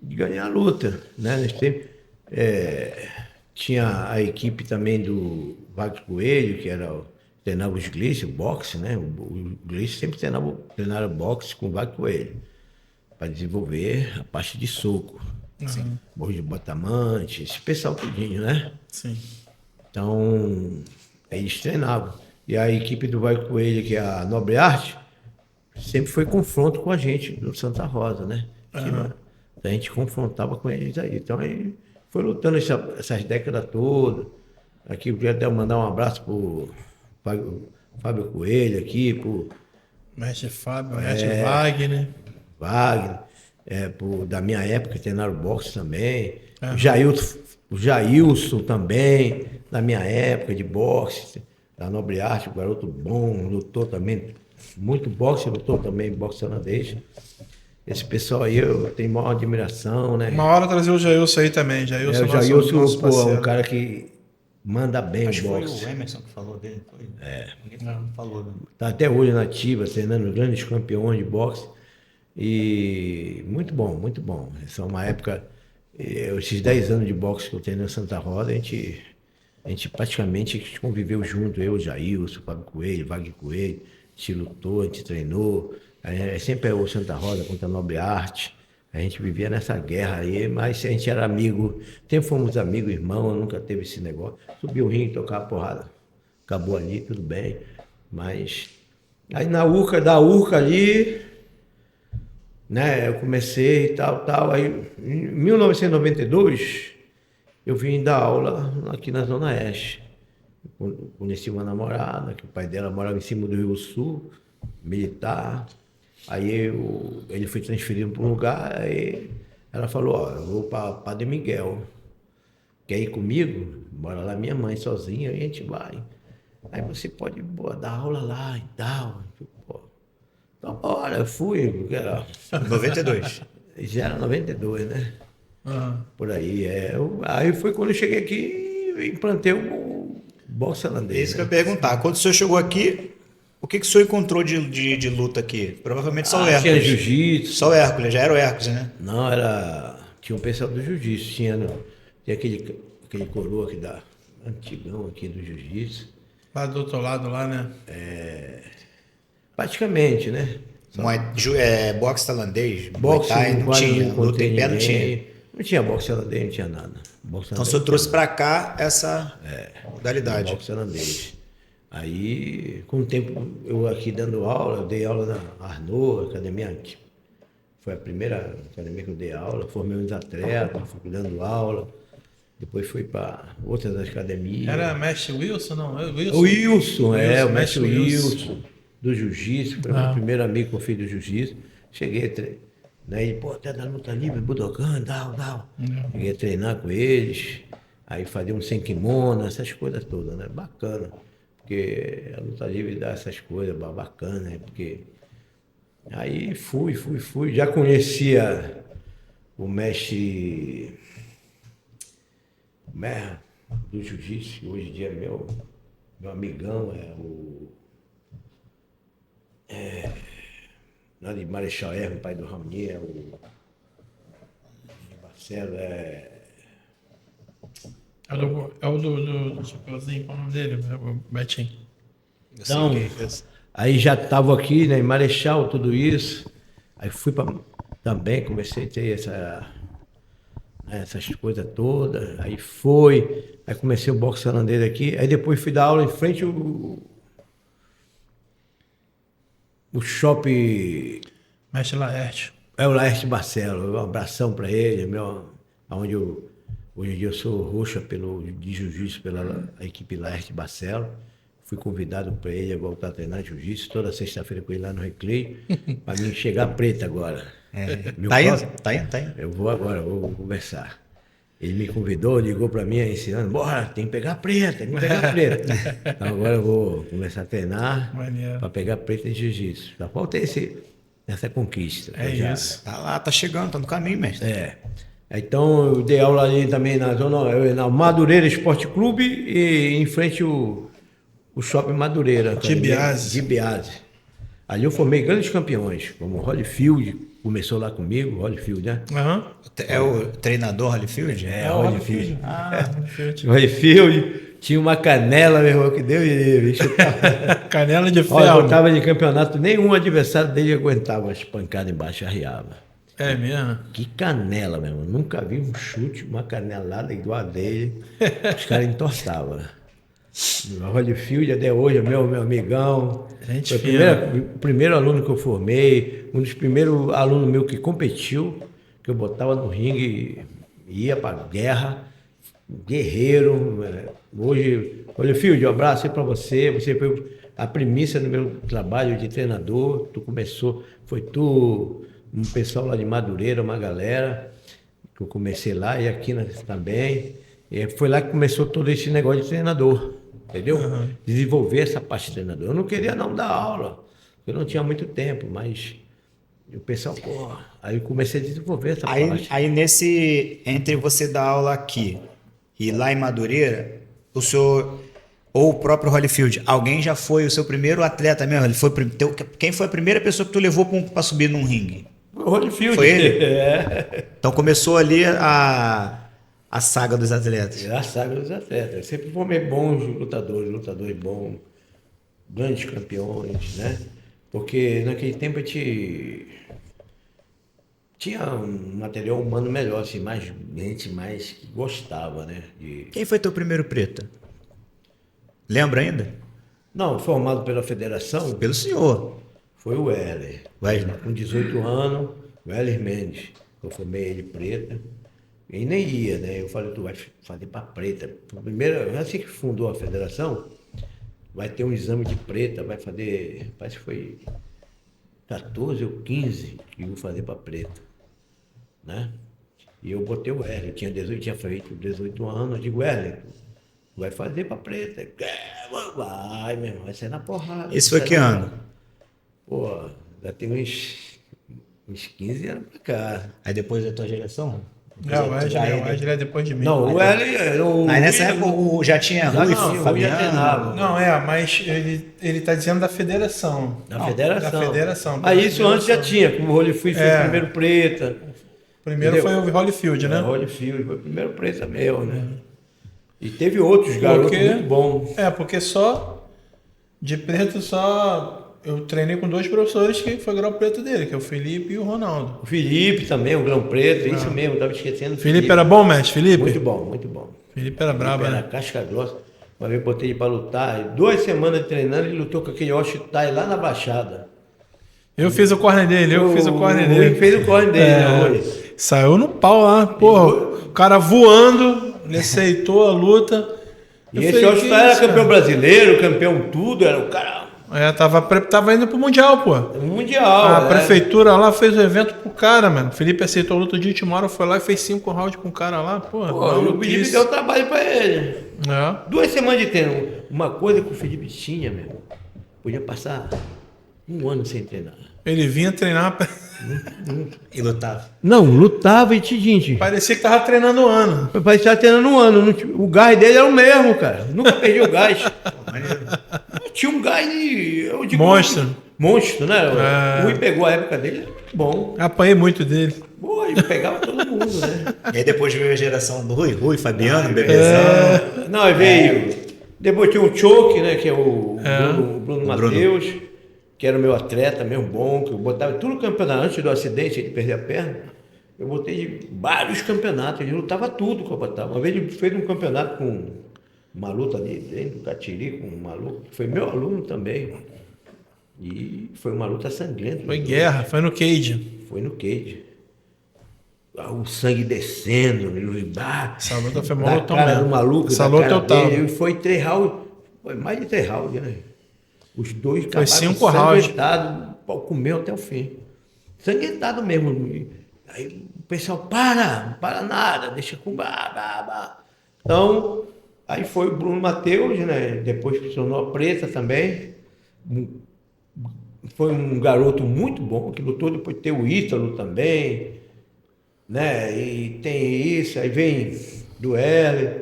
e ganhei a luta, né? Nesse tempo, tinha a equipe também do Wagner Coelho, que treinava os Gleice, o boxe, né? O Gleice sempre treinava boxe com o Wagner Coelho, para desenvolver a parte de soco. Morro de Batamante, esse pessoal tudinho, né? Sim. Então, eles treinavam. E a equipe do Wagner Coelho, que é a Nobre Arte, sempre foi confronto com a gente do Santa Rosa, né? A gente confrontava com eles aí. Então, aí foi lutando essas décadas todas. Aqui eu queria até mandar um abraço pro Fábio Coelho aqui, pro Mestre Fábio, Mestre Wagner. Da minha época, treinaram boxe também. O Jailson também, da minha época de boxe, da Nobre Arte, um garoto bom, lutou também muito boxe, lutou também boxe holandês. Esse pessoal aí eu tenho maior admiração, né? Uma hora trazer o Jailson aí também. Jailson, O Jailson, pô, é um cara que manda bem Acho o que foi boxe. o Emerson que falou dele. Foi. Ninguém falou. Né? Tá até hoje na ativa, treinando grandes campeões de boxe. E muito bom, muito bom. Essa é uma época, esses 10 anos de boxe que eu tenho na Santa Rosa, a gente praticamente conviveu junto, eu, Jailson, Fábio Coelho, Wagner Coelho, a gente lutou, a gente treinou. Sempre é o Santa Rosa contra a Nobre Arte. A gente vivia nessa guerra aí, mas a gente era amigo, sempre fomos amigos, irmãos, nunca teve esse negócio. Subia o ringue, tocava porrada, acabou ali, tudo bem. Mas aí da Urca ali, né, eu comecei e tal. Aí em 1992, eu vim dar aula aqui na Zona Oeste. Conheci uma namorada, que o pai dela morava em cima do Rio Sul, militar. Aí ele foi transferido para um lugar, aí ela falou, ó, eu vou para Padre Miguel. Quer ir comigo? Bora lá, minha mãe sozinha, aí a gente vai. Aí você pode dar aula lá e tal. Pô, então bora, eu fui, porque era... 92. Já era 92, né? Uhum. Por aí. Aí foi quando eu cheguei aqui e implantei o boxe holandês. É isso que eu ia perguntar. Quando o senhor chegou aqui, o que o senhor encontrou de luta aqui? Provavelmente só o Hércules. Tinha jiu-jitsu. Só o Hércules, já era o Hércules, né? Não, tinha um pessoal do jiu-jitsu. Tinha aquele coroa aqui antigão aqui do jiu-jitsu. Lá do outro lado, lá, né? Praticamente, né? Boxe tailandês, Boxe Muay Thai, não tinha. não Luta em pé não tinha. tinha. Não tinha boxe holandês, não tinha nada. Então o senhor trouxe para cá essa modalidade. Boxe holandês. Aí, com o tempo, eu aqui dando aula, eu dei aula na Arnaud, academia, foi a primeira academia que eu dei aula, formei uns atletas, fui dando aula, depois fui para outras academias. Era mestre Wilson, não? O Wilson, o mestre Wilson, do jiu-jitsu, foi o meu primeiro amigo que eu fiz do jiu-jitsu. Cheguei, né, ele, pô, até da luta livre, Budokan, tal. Cheguei a treinar com eles, aí fazia um sem kimono, essas coisas todas, né, bacana. Porque a luta livre dá essas coisas bacanas, né? Porque aí fui, já conhecia o mestre do jiu-jitsu, que hoje em dia é meu amigão, lá de Marechal Hermes, pai do Raonier, o Marcelo, É o do chapeuzinho, qual é o nome dele? O Betinho. Então, aí já estava aqui, né, em Marechal, tudo isso. Aí fui também, comecei a ter essas coisas todas. Aí comecei o boxe holandês aqui. Aí depois fui dar aula em frente o shopping... Mestre Laerte. É o Laerte Barcelo. Um abração para ele, onde hoje em dia eu sou roxa de jiu-jitsu pela equipe Laerte Barcelo. Fui convidado para ele a voltar a treinar jiu-jitsu toda sexta-feira com ele lá no Recreio, para mim chegar preta agora. Tá indo. Eu vou agora, vou conversar. Ele me convidou, ligou para mim, ensinando, bora, tem que pegar preta, Então agora eu vou começar a treinar para pegar preta em jiu-jitsu. Só falta essa conquista. Isso. Tá lá, tá chegando, tá no caminho, mestre. Então eu dei aula ali também na Madureira Esporte Clube e em frente o Shopping Madureira. De Biase. Ali eu formei grandes campeões, como o Holyfield, começou lá comigo, Holyfield, né? Uhum. É o treinador Holyfield? É, o Holyfield. Holyfield. Holyfield tinha uma canela, meu irmão, que deu e canela de ferro. Olha, eu tava de campeonato, nenhum adversário dele aguentava as pancadas embaixo, arriava. É mesmo? Que canela, meu irmão. Nunca vi um chute, uma canelada igual a dele. Os caras entortavam. O Holyfield até hoje é meu amigão. Gente, foi o primeiro aluno que eu formei, um dos primeiros alunos meu que competiu, que eu botava no ringue e ia pra guerra, guerreiro. Hoje, Holyfield, um abraço aí pra você. Você foi a primícia no meu trabalho de treinador. Foi tu, um pessoal lá de Madureira, uma galera, que eu comecei lá e aqui também. E foi lá que começou todo esse negócio de treinador, entendeu? Desenvolver essa parte de treinador. Eu não queria não dar aula, eu não tinha muito tempo, mas o pessoal, pô, aí eu comecei a desenvolver essa parte. Aí entre você dar aula aqui e lá em Madureira, o senhor, ou o próprio Holyfield, alguém já foi o seu primeiro atleta mesmo? Quem foi a primeira pessoa que tu levou para subir num ringue? O Holyfield. Foi ele? É. Então começou ali a saga dos atletas. É a saga dos atletas. Eu sempre formei bons lutadores bons, grandes campeões, né? Porque naquele tempo a gente tinha um material humano melhor, assim, mais gente mais que gostava, né? Quem foi teu primeiro preto? Lembra ainda? Não, formado pela federação, Pelo senhor. foi o Weller. Wesley. Com 18 anos, o Weller Mendes. Eu formei ele preta. Ele nem ia, né? Eu falei, tu vai fazer para preta. Primeiro, assim que fundou a federação, vai ter um exame de preta, vai fazer, parece que foi 14 ou 15 que eu fazer para preta, né? E eu botei o Weller, tinha feito 18 anos, eu digo, Weller, tu vai fazer para preta. Vai, meu irmão, vai sair na porrada. Esse foi que ano? Pô, já tem uns 15 anos pra cá. Aí depois da tua geração? O Wesley é depois de mim. Não, o Weller... Aí nessa época já tinha Rui, Fabiano. Não, mas ele tá dizendo da federação. Da federação. Da federação. Aí isso antes já tinha, como o Holyfield foi o primeiro preta. Primeiro entendeu? foi o Holyfield, né? O Holyfield foi o primeiro preta meu, né? E teve outros garotos muito bons. Porque de preto eu treinei com 2 professores que foi grau preto dele, que é o Felipe e o Ronaldo. O Felipe também, o grão preto, isso mesmo, estava esquecendo. Felipe era bom, mestre? Felipe? Muito bom, muito bom. Felipe era brabo, Era né? casca grossa. Uma vez botei ele para lutar, e 2 semanas treinando, ele lutou com aquele Oshitai lá na Baixada. Eu fiz o corner dele, O Rui fez o corner dele, né, Rui? Saiu no pau lá, porra. O cara voando, ele aceitou a luta. E esse Oshitai era campeão brasileiro, campeão tudo, era o cara... Tava indo pro Mundial, pô. Mundial, A prefeitura lá fez o evento pro cara, mano. O Felipe aceitou a luta de última hora, foi lá e fez 5 rounds com o cara lá, porra. O Felipe deu trabalho pra ele. 2 semanas de treino. Uma coisa que o Felipe tinha, meu, podia passar 1 ano sem treinar. Ele vinha treinar. E lutava. Não, lutava e gente. Parecia que tava treinando 1 ano. Parecia que tava treinando 1 ano. O gás dele era o mesmo, cara. Nunca perdi o gás. Tinha um gás de... Monstro, né? O Rui pegou a época dele, bom. Apanhei muito dele. Pô, ele pegava todo mundo, né? E aí depois veio a geração do Rui, Fabiano, Bebezão. Não, aí veio... Depois tinha o Choke, né? Que é o Bruno Matheus, que era o meu atleta mesmo bom, que eu botava tudo no campeonato. Antes do acidente, ele perder a perna, eu botei vários campeonatos, ele lutava tudo que eu botava. Uma vez ele fez um campeonato com uma luta ali dentro do Catiri, com um maluco, que foi meu aluno também. E foi uma luta sangrenta. Foi guerra, foi no cage. Foi no cage. O sangue descendo, essa luta foi uma luta mesmo. Maluco, essa luta eu tava. E foi 3 rounds, foi mais de 3 rounds, né? Os dois foi 5 rounds. Comeu até o fim. Sanguentado mesmo. Aí o pessoal, para nada, deixa com Então, aí foi o Bruno Matheus, né? Depois se tornou a preta também. Foi um garoto muito bom, que lutou, depois tem o Ítalo também, né? E tem isso, aí vem do L.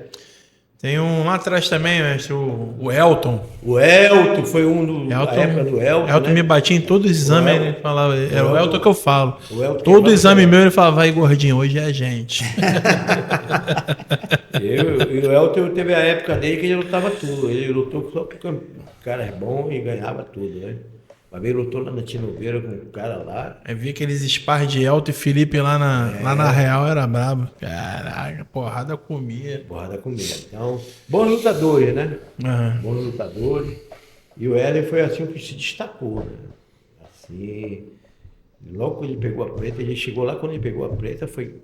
Tem um lá atrás também, mestre, o Elton. O Elton foi um da época do Elton. Elton, né? Me batia em todo exame, ele falava, era o Elton que eu falo. Todo exame meu ele falava, vai gordinho, hoje é a gente. E o Elton teve a época dele que ele lutava tudo. Ele lutou só porque o cara é bom e ganhava tudo, né? Uma vez lutou lá na Tinoveira com um cara lá. Eu vi aqueles spars de Elton e Felipe lá na Real, era brabo. Caraca, porrada comia. Então, bons lutadores, né? Uhum. Bons lutadores. E o Hélio foi assim o que se destacou, né? Assim, logo que ele pegou a preta, ele chegou lá, quando ele pegou a preta, foi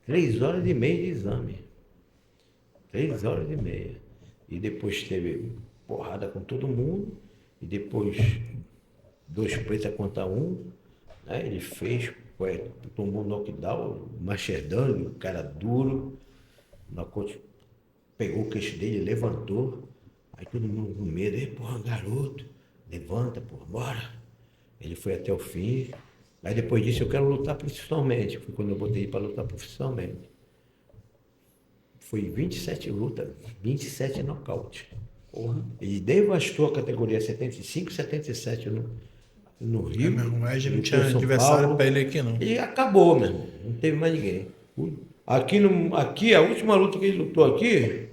3 horas e meia de exame. 3 horas e meia. E depois teve porrada com todo mundo. E depois 2 pretas contra 1, né? Ele fez, tomou um knockdown, Macherdano, um cara duro, pegou o queixo dele, levantou. Aí todo mundo com medo. Ei, porra, garoto, levanta, porra, bora. Ele foi até o fim. Aí depois disso eu quero lutar profissionalmente. Foi quando eu botei ele para lutar profissionalmente. Foi 27 lutas, 27 nocaute. Porra. Ele devastou a categoria 75, 77 no Rio. Mesmo, a gente não tinha adversário para ele aqui, não. E acabou, mesmo. Não teve mais ninguém. Aqui, a última luta que ele lutou aqui,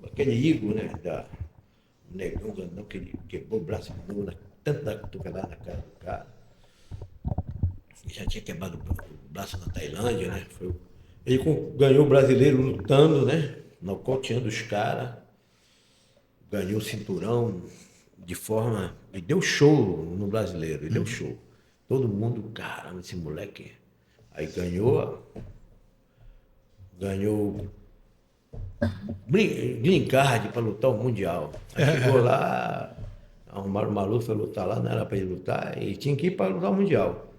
aquele Igor, né? O negão grandão, que ele quebrou o braço de novo, tanto da cotovelada na cara do cara. Ele já tinha quebrado o braço na Tailândia, né? Ele ganhou o brasileiro lutando, né? Nocauteando os caras. Ganhou o cinturão de forma... Ele deu show no brasileiro, ele deu show. Todo mundo, caramba, esse moleque... Aí ganhou green card para lutar o Mundial. Aí chegou lá, arrumaram uma luta, foi lutar lá, não era para ele lutar, e tinha que ir para lutar o Mundial.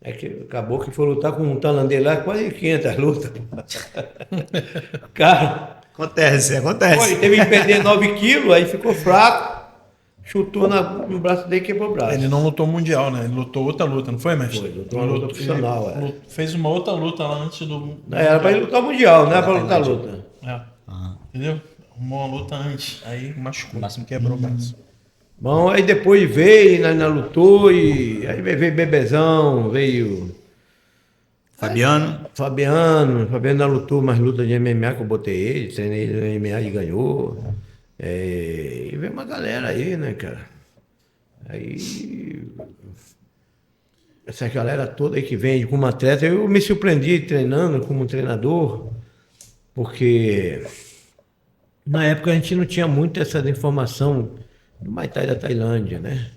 É que acabou que foi lutar com um tailandês lá, quase 500 lutas. Cara... Acontece. Ele teve que perder 9 quilos, aí ficou fraco, chutou no braço dele e quebrou o braço. Ele não lutou mundial, né? Ele lutou outra luta, não foi, mestre? Foi, lutou uma luta profissional. Fez uma outra luta lá antes do... Era pra ele lutar mundial, não era pra lutar luta. Entendeu? Arrumou uma luta antes, aí machucou, quebrou o braço. Bom, aí depois veio, ainda lutou, e aí veio Bebezão, veio... Fabiano ainda lutou mais luta de MMA que eu botei ele, treinei ele no MMA e ganhou. E veio uma galera aí, né, cara? Aí... Essa galera toda aí que vem como atleta, eu me surpreendi treinando como treinador, porque na época a gente não tinha muito essa informação do Muay Thai da Tailândia, né?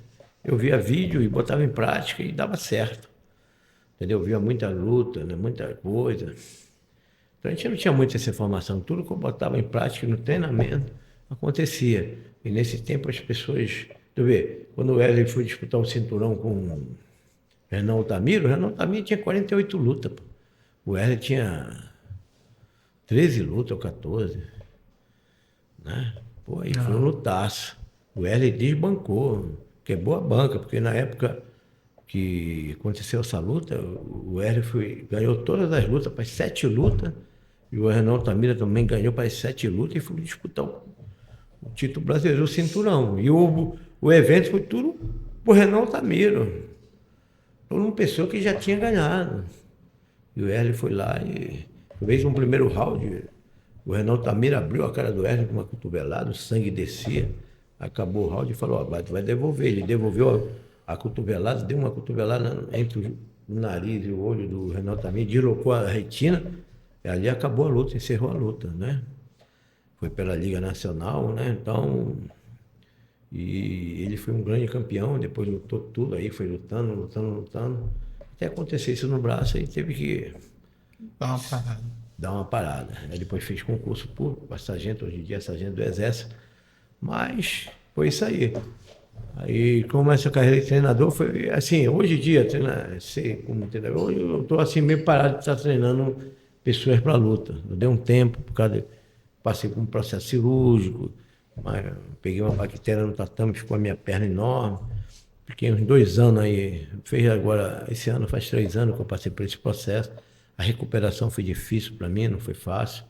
Eu via vídeo e botava em prática e dava certo. Entendeu? Eu via muita luta, né? Muita coisa. Então a gente não tinha muito essa informação. Tudo que eu botava em prática no treinamento acontecia. E nesse tempo as pessoas... Tu vê, quando o Wesley foi disputar o cinturão com o Renan Altamiro tinha 48 lutas. Pô. O Wesley tinha 13 lutas ou 14. Né? Pô, aí foi um lutaço. O Wesley desbancou, quebrou a banca, porque na época que aconteceu essa luta, o Wesley ganhou todas as lutas, para 7 lutas, e o Renan Altamira também ganhou para 7 lutas e foi disputar o título brasileiro, o cinturão. E o evento foi tudo por Renan Altamiro. Por uma pessoa que já tinha ganhado. E o Wesley foi lá e fez um primeiro round. O Renan Altamira abriu a cara do Wesley com uma cotovelada, o sangue descia. Acabou o round e falou, tu vai devolver. Ele devolveu a cotovelada, deu uma cotovelada entre o nariz e o olho do Renan Altamira, deslocou a retina, e ali acabou a luta, encerrou a luta, né? Foi pela Liga Nacional, né? Então, e ele foi um grande campeão, depois lutou tudo aí, foi lutando, até acontecer isso no braço, aí teve que dar uma parada. Aí depois fez concurso público para sargento, hoje em dia é sargento do Exército, mas foi isso aí. Aí, como essa carreira de treinador foi assim, hoje em dia, sei como treinador, hoje eu estou assim meio parado de estar treinando pessoas para luta. Eu dei um tempo, por causa passei por um processo cirúrgico, peguei uma bactéria no tatame, ficou a minha perna enorme. Fiquei uns 2 anos aí, fez agora, esse ano faz 3 anos que eu passei por esse processo. A recuperação foi difícil para mim, não foi fácil.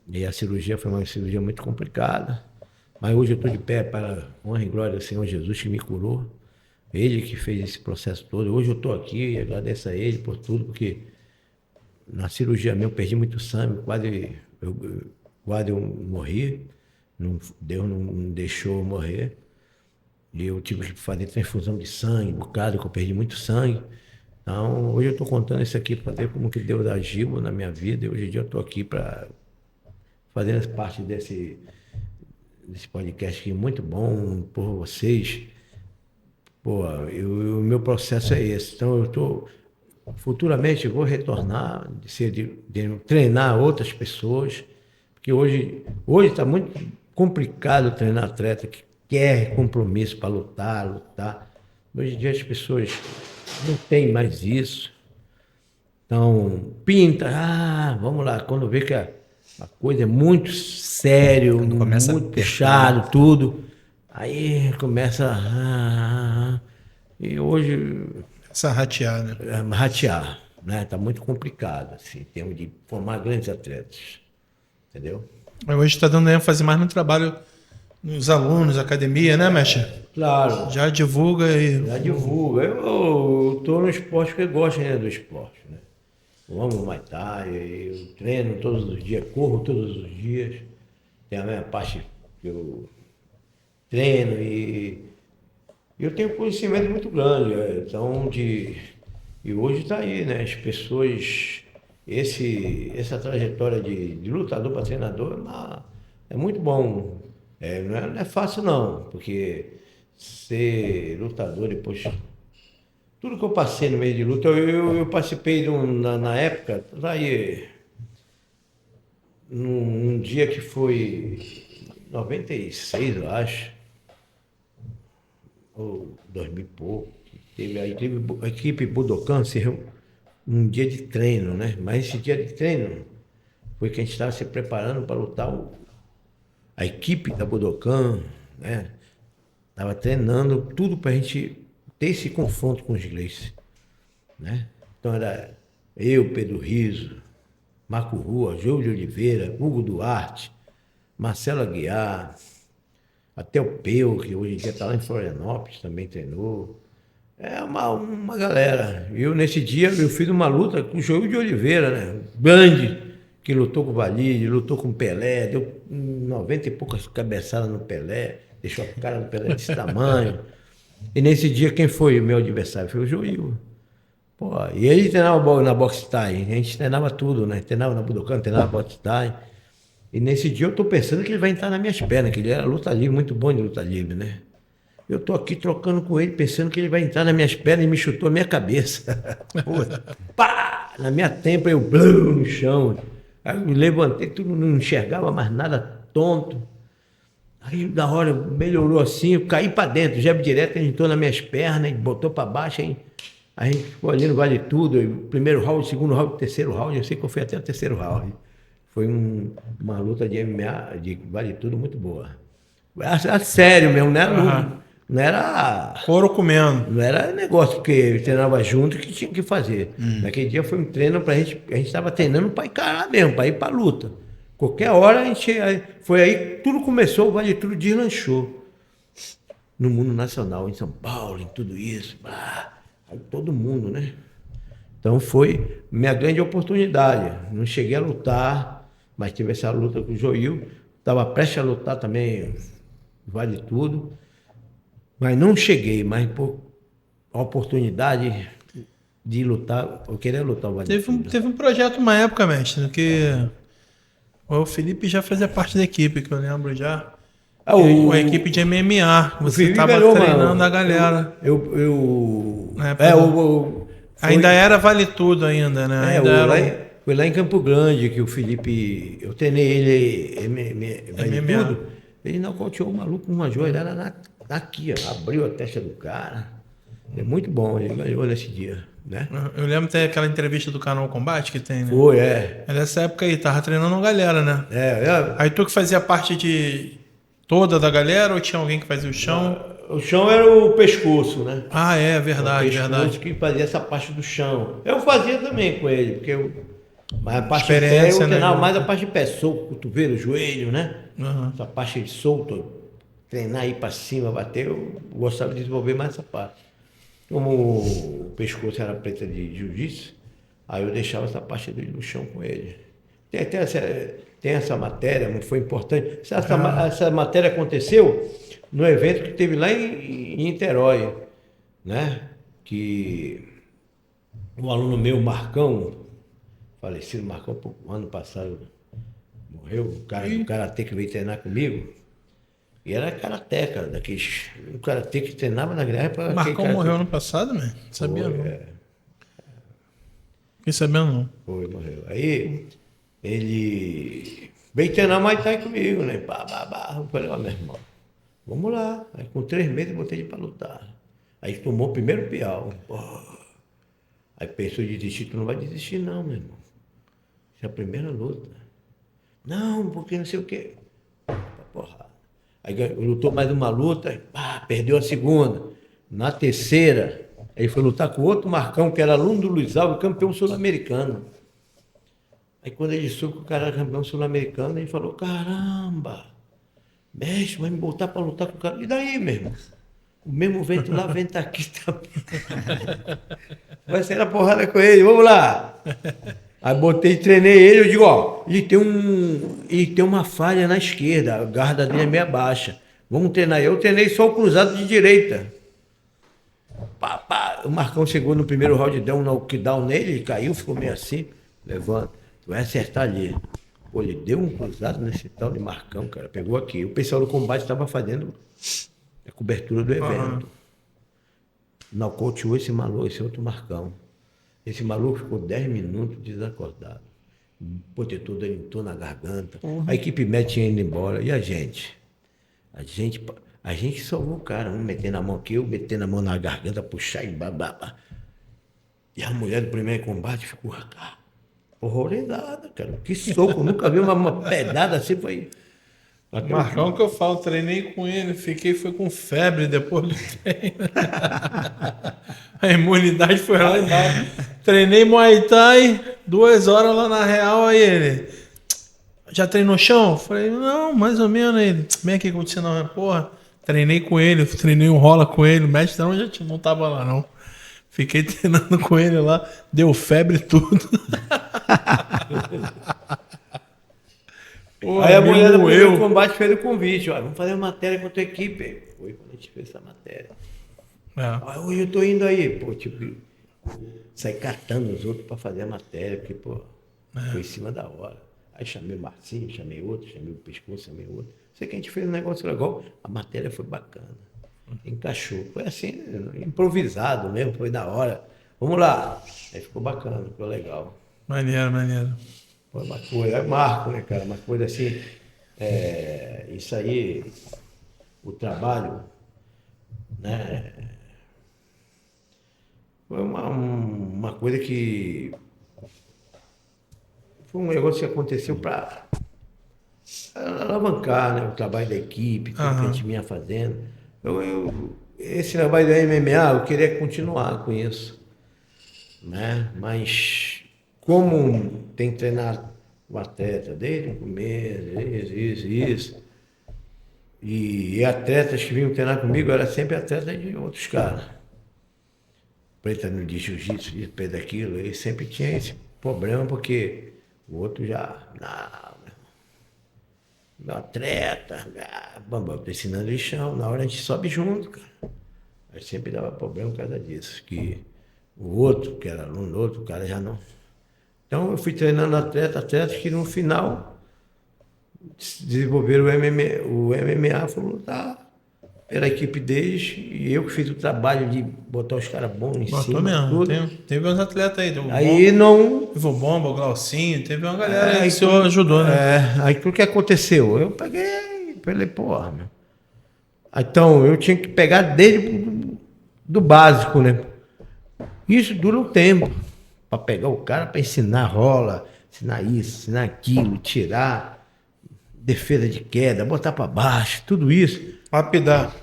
E a cirurgia foi uma cirurgia muito complicada. Mas hoje eu estou de pé para honra e glória do Senhor Jesus que me curou. Ele que fez esse processo todo. Hoje eu estou aqui e agradeço a Ele por tudo, porque na cirurgia minha eu perdi muito sangue, quase eu morri. Deus não deixou eu morrer. E eu tive que fazer transfusão de sangue, um bocado, que eu perdi muito sangue. Então, hoje eu estou contando isso aqui para ver como que Deus agiu na minha vida. E hoje em dia eu estou aqui para fazer parte desse podcast aqui, muito bom por vocês. Pô, o meu processo é esse. Então, futuramente eu vou retornar, de treinar outras pessoas, porque hoje está muito complicado treinar atleta que quer compromisso para lutar. Hoje em dia as pessoas não têm mais isso. Então, pinta, vamos lá, quando vê que A coisa é muito sério, começa muito a apertar, puxado, tudo. Aí começa e hoje Essa ratear, né? ratear, né? Tá muito complicado, assim, em termos de formar grandes atletas, entendeu? Mas hoje está dando ênfase mais no trabalho nos alunos, academia, né, mestre? Claro, Já divulga e. já divulga. Eu tô no esporte porque eu gosto ainda do esporte, né? Eu amo Muay Thai, eu treino todos os dias, corro todos os dias. Tem a minha parte que eu treino e eu tenho conhecimento muito grande. Então, e hoje está aí, né? As pessoas, essa trajetória de lutador para treinador é muito bom. Não é fácil não, porque ser lutador depois. Tudo que eu passei no meio de luta, eu participei na época, aí, num dia que foi 96, eu acho, ou 2000 e pouco, teve a equipe Budokan, um dia de treino, né? Mas esse dia de treino foi que a gente estava se preparando para lutar a equipe da Budokan, né? Estava treinando tudo para a gente ter esse confronto com os ingleses, né? Então era eu, Pedro Riso, Marco Rua, João de Oliveira, Hugo Duarte, Marcelo Aguiar, até o Peu, que hoje em dia está lá em Florianópolis, também treinou. É uma galera. Eu, nesse dia, eu fiz uma luta com o João de Oliveira, né? Grande, que lutou com o Valide, lutou com o Pelé, deu 90 e poucas cabeçadas no Pelé, deixou a cara do Pelé desse tamanho. E nesse dia, quem foi o meu adversário? Foi o Joil. Pô, e ele treinava na Boxe Thai, a gente treinava tudo, né? Treinava na Budokan, treinava Boxe Thai. E nesse dia eu tô pensando que ele vai entrar nas minhas pernas, que ele era luta livre, muito bom de luta livre, né? Eu tô aqui trocando com ele, pensando que ele vai entrar nas minhas pernas e me chutou a minha cabeça. Pá! Na minha têmpora, eu blum, no chão. Aí eu me levantei, tudo não enxergava mais nada, tonto. Aí da hora melhorou assim, eu caí para dentro, jab direto, ele entrou nas minhas pernas, botou para baixo, aí a gente ficou ali no Vale Tudo, primeiro round, segundo round, terceiro round, eu sei que eu fui até o terceiro round. Foi uma luta de MMA, de Vale Tudo muito boa. Era sério mesmo, não era Couro comendo. não era negócio que eu treinava junto que tinha que fazer. Naquele dia foi um treino pra gente, a gente estava treinando para encarar mesmo, para ir para luta. Qualquer hora a gente. Foi aí que tudo começou, o Vale Tudo deslanchou. No mundo nacional, em São Paulo, em tudo isso. Aí todo mundo, né? Então foi minha grande oportunidade. Não cheguei a lutar, mas tive essa luta com o Joil. Estava prestes a lutar também, Vale Tudo. Mas não cheguei, mas por a oportunidade de lutar, eu queria lutar o Vale Tudo. Teve um projeto uma época, mestre, que o Felipe já fazia parte da equipe, que eu lembro já. A equipe de MMA. Você estava treinando a galera. Ainda era Vale Tudo ainda, né? Foi lá em Campo Grande que o Felipe, eu treinei ele Vale Tudo. Ele nocauteou o maluco com uma joelhada aqui, ó, abriu a testa do cara. É muito bom, ele ganhou nesse dia, né? Eu lembro até aquela entrevista do Canal Combate que tem, né? Foi, Nessa época aí, tava treinando uma galera, né? Aí tu que fazia parte de toda da galera ou tinha alguém que fazia o chão? O chão era o pescoço, né? Verdade, o pescoço verdade. que fazia essa parte do chão. Eu fazia também com ele, porque mas a parte de pé, Experiência, eu treinava né? mais a parte de pé, soco, cotovelo, joelho, né? Uhum. Essa parte de solto, treinar aí pra cima, bater, eu gostava de desenvolver mais essa parte. Como o pescoço era preta de jiu-jitsu, aí eu deixava essa parte no chão com ele. Tem essa matéria, foi importante. Essa matéria aconteceu no evento que teve lá em Niterói, né? Que um aluno meu, Marcão, falecido Marcão, ano passado morreu, o karatê que veio treinar comigo. E era karateca, um karatê que treinava na guerra para. Marcão morreu ano passado, né? Sabia não. Fiquei sabendo não. Foi, morreu. Aí ele veio treinar Muay Thai comigo, né? Eu falei, meu irmão, vamos lá. Aí com 3 meses eu botei ele para lutar. Aí tomou o primeiro piau. Aí pensou em desistir, tu não vai desistir não, meu irmão. Isso é a primeira luta. Não, porque não sei o quê. Porra. Aí lutou mais uma luta, perdeu a segunda. Na terceira, ele foi lutar com outro Marcão, que era aluno do Luiz Alves, campeão sul-americano. Aí quando ele soube que o cara era campeão sul-americano, ele falou, caramba, mestre, vai me botar para lutar com o cara. E daí, meu irmão? O mesmo vento lá, vento aqui também. Vai sair na porrada com ele, vamos lá. Aí botei, treinei ele, eu digo, ó, ele tem uma falha na esquerda, a guarda dele é meio baixa. Vamos treinar. Eu treinei só o cruzado de direita. O Marcão chegou no primeiro round, deu um knockdown nele, ele caiu, ficou meio assim, levanta, vai acertar ali. Pô, ele deu um cruzado nesse tal de Marcão, cara, pegou aqui. O pessoal do combate estava fazendo a cobertura do evento. Nocauteou esse maluco, esse outro Marcão. Esse maluco ficou 10 minutos desacordado. O protetor dele entrou na garganta. A equipe médica tinha ido embora. E a gente? A gente salvou o cara. Um metendo a mão aqui, eu metendo a mão na garganta, puxar e babá. E a mulher do primeiro combate ficou horrorizada, cara. Que soco, nunca vi uma pedrada assim, foi... Marcão que eu falo, treinei com ele, foi com febre depois do treino. A imunidade foi lá embaixo. Treinei Muay Thai, 2 horas lá na Real, aí ele... Já treinou chão? Falei, não, mais ou menos. Ele, vem aqui com você não, porra. Treinei com ele, treinei um rola com ele, o mestre não tava lá não. Fiquei treinando com ele lá, deu febre e tudo. Aí a mulher do primeiro combate fez o convite, ó, vamos fazer uma matéria com a tua equipe. Foi quando a gente fez essa matéria. Aí, hoje eu tô indo aí, pô, tipo, sair catando os outros para fazer a matéria, porque, pô, foi em cima da hora. Aí chamei o Marcinho, chamei outro, chamei o Pescoço, chamei outro. Sei que a gente fez um negócio legal, a matéria foi bacana. Encaixou. Foi assim, improvisado mesmo, foi da hora. Vamos lá. Aí ficou bacana, ficou legal. Maneiro. Foi uma coisa, é marco, né, cara? Uma coisa assim, isso aí, o trabalho, né? Foi uma coisa que... Foi um negócio que aconteceu para alavancar, né, o trabalho da equipe, tudo que a gente vinha fazendo. Esse trabalho do MMA, eu queria continuar com isso, né? Mas como tem que treinar o atleta desde o começo, isso, e atletas que vinham treinar comigo era sempre atleta de outros caras. Preta no de jiu-jitsu, depois daquilo, e sempre tinha esse problema, porque o outro já... Meu atleta, eu tô ensinando ele chão, na hora a gente sobe junto, cara. Aí sempre dava problema por causa disso, que o outro, que era aluno do outro, o cara já não. Então eu fui treinando atletas que no final desenvolveram o MMA, foram lutar pela equipe deles, e eu que fiz o trabalho de botar os caras bons em cima. Mesmo. Tudo. Teve uns atletas aí. Aí não... Teve o Bomba, o Glaucinho, teve uma galera aí que o senhor ajudou, né? Aí o que aconteceu? Eu falei, porra, meu. Então, eu tinha que pegar desde do básico, né? Isso dura um tempo. Para pegar o cara, para ensinar rola, ensinar isso, ensinar aquilo, tirar, defesa de queda, botar para baixo, tudo isso. Lapidar.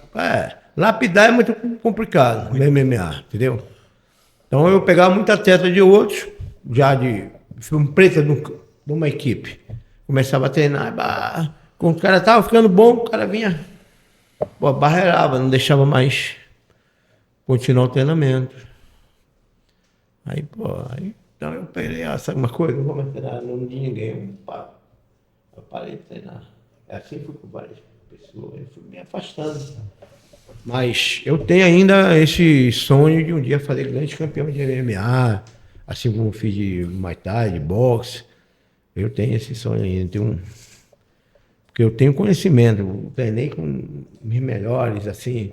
Lapidar é muito complicado no MMA, entendeu? Então eu pegava muita atleta de outros, já de um preta de uma equipe. Começava a treinar, quando o cara tava ficando bom, o cara vinha, barreirava, não deixava mais continuar o treinamento. Aí, então eu peguei, sabe uma coisa? Não vou mais treinar no nome de ninguém. Eu parei de treinar. Assim fui com várias pessoas, eu fui me afastando. Mas eu tenho ainda esse sonho de um dia fazer grande campeão de MMA, assim como fiz de Muay Thai, de boxe. Eu tenho esse sonho ainda. Porque eu tenho conhecimento, eu treinei com os melhores, assim.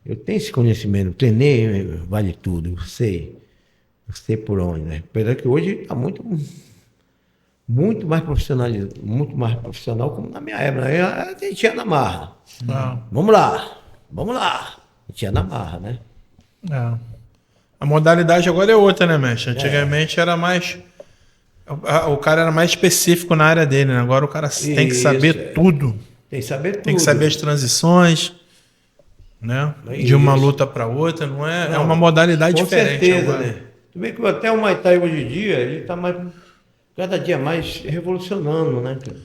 Eu tenho esse conhecimento, treinei, vale tudo, eu sei por onde, né? Apesar que hoje está muito mais profissional como na minha época. A gente ia na marra. Vamos lá. A gente ia na marra, né? A modalidade agora é outra, né, mestre? Antigamente era mais O cara era mais específico na área dele, né? Agora o cara tem que saber tudo. Tem que saber tudo. Tem que saber as transições, né? De uma luta para outra, não é? É uma modalidade diferente. Com certeza, né? Tu vê que até o Muay Thai hoje em dia, ele tá cada dia mais revolucionando, né, cara?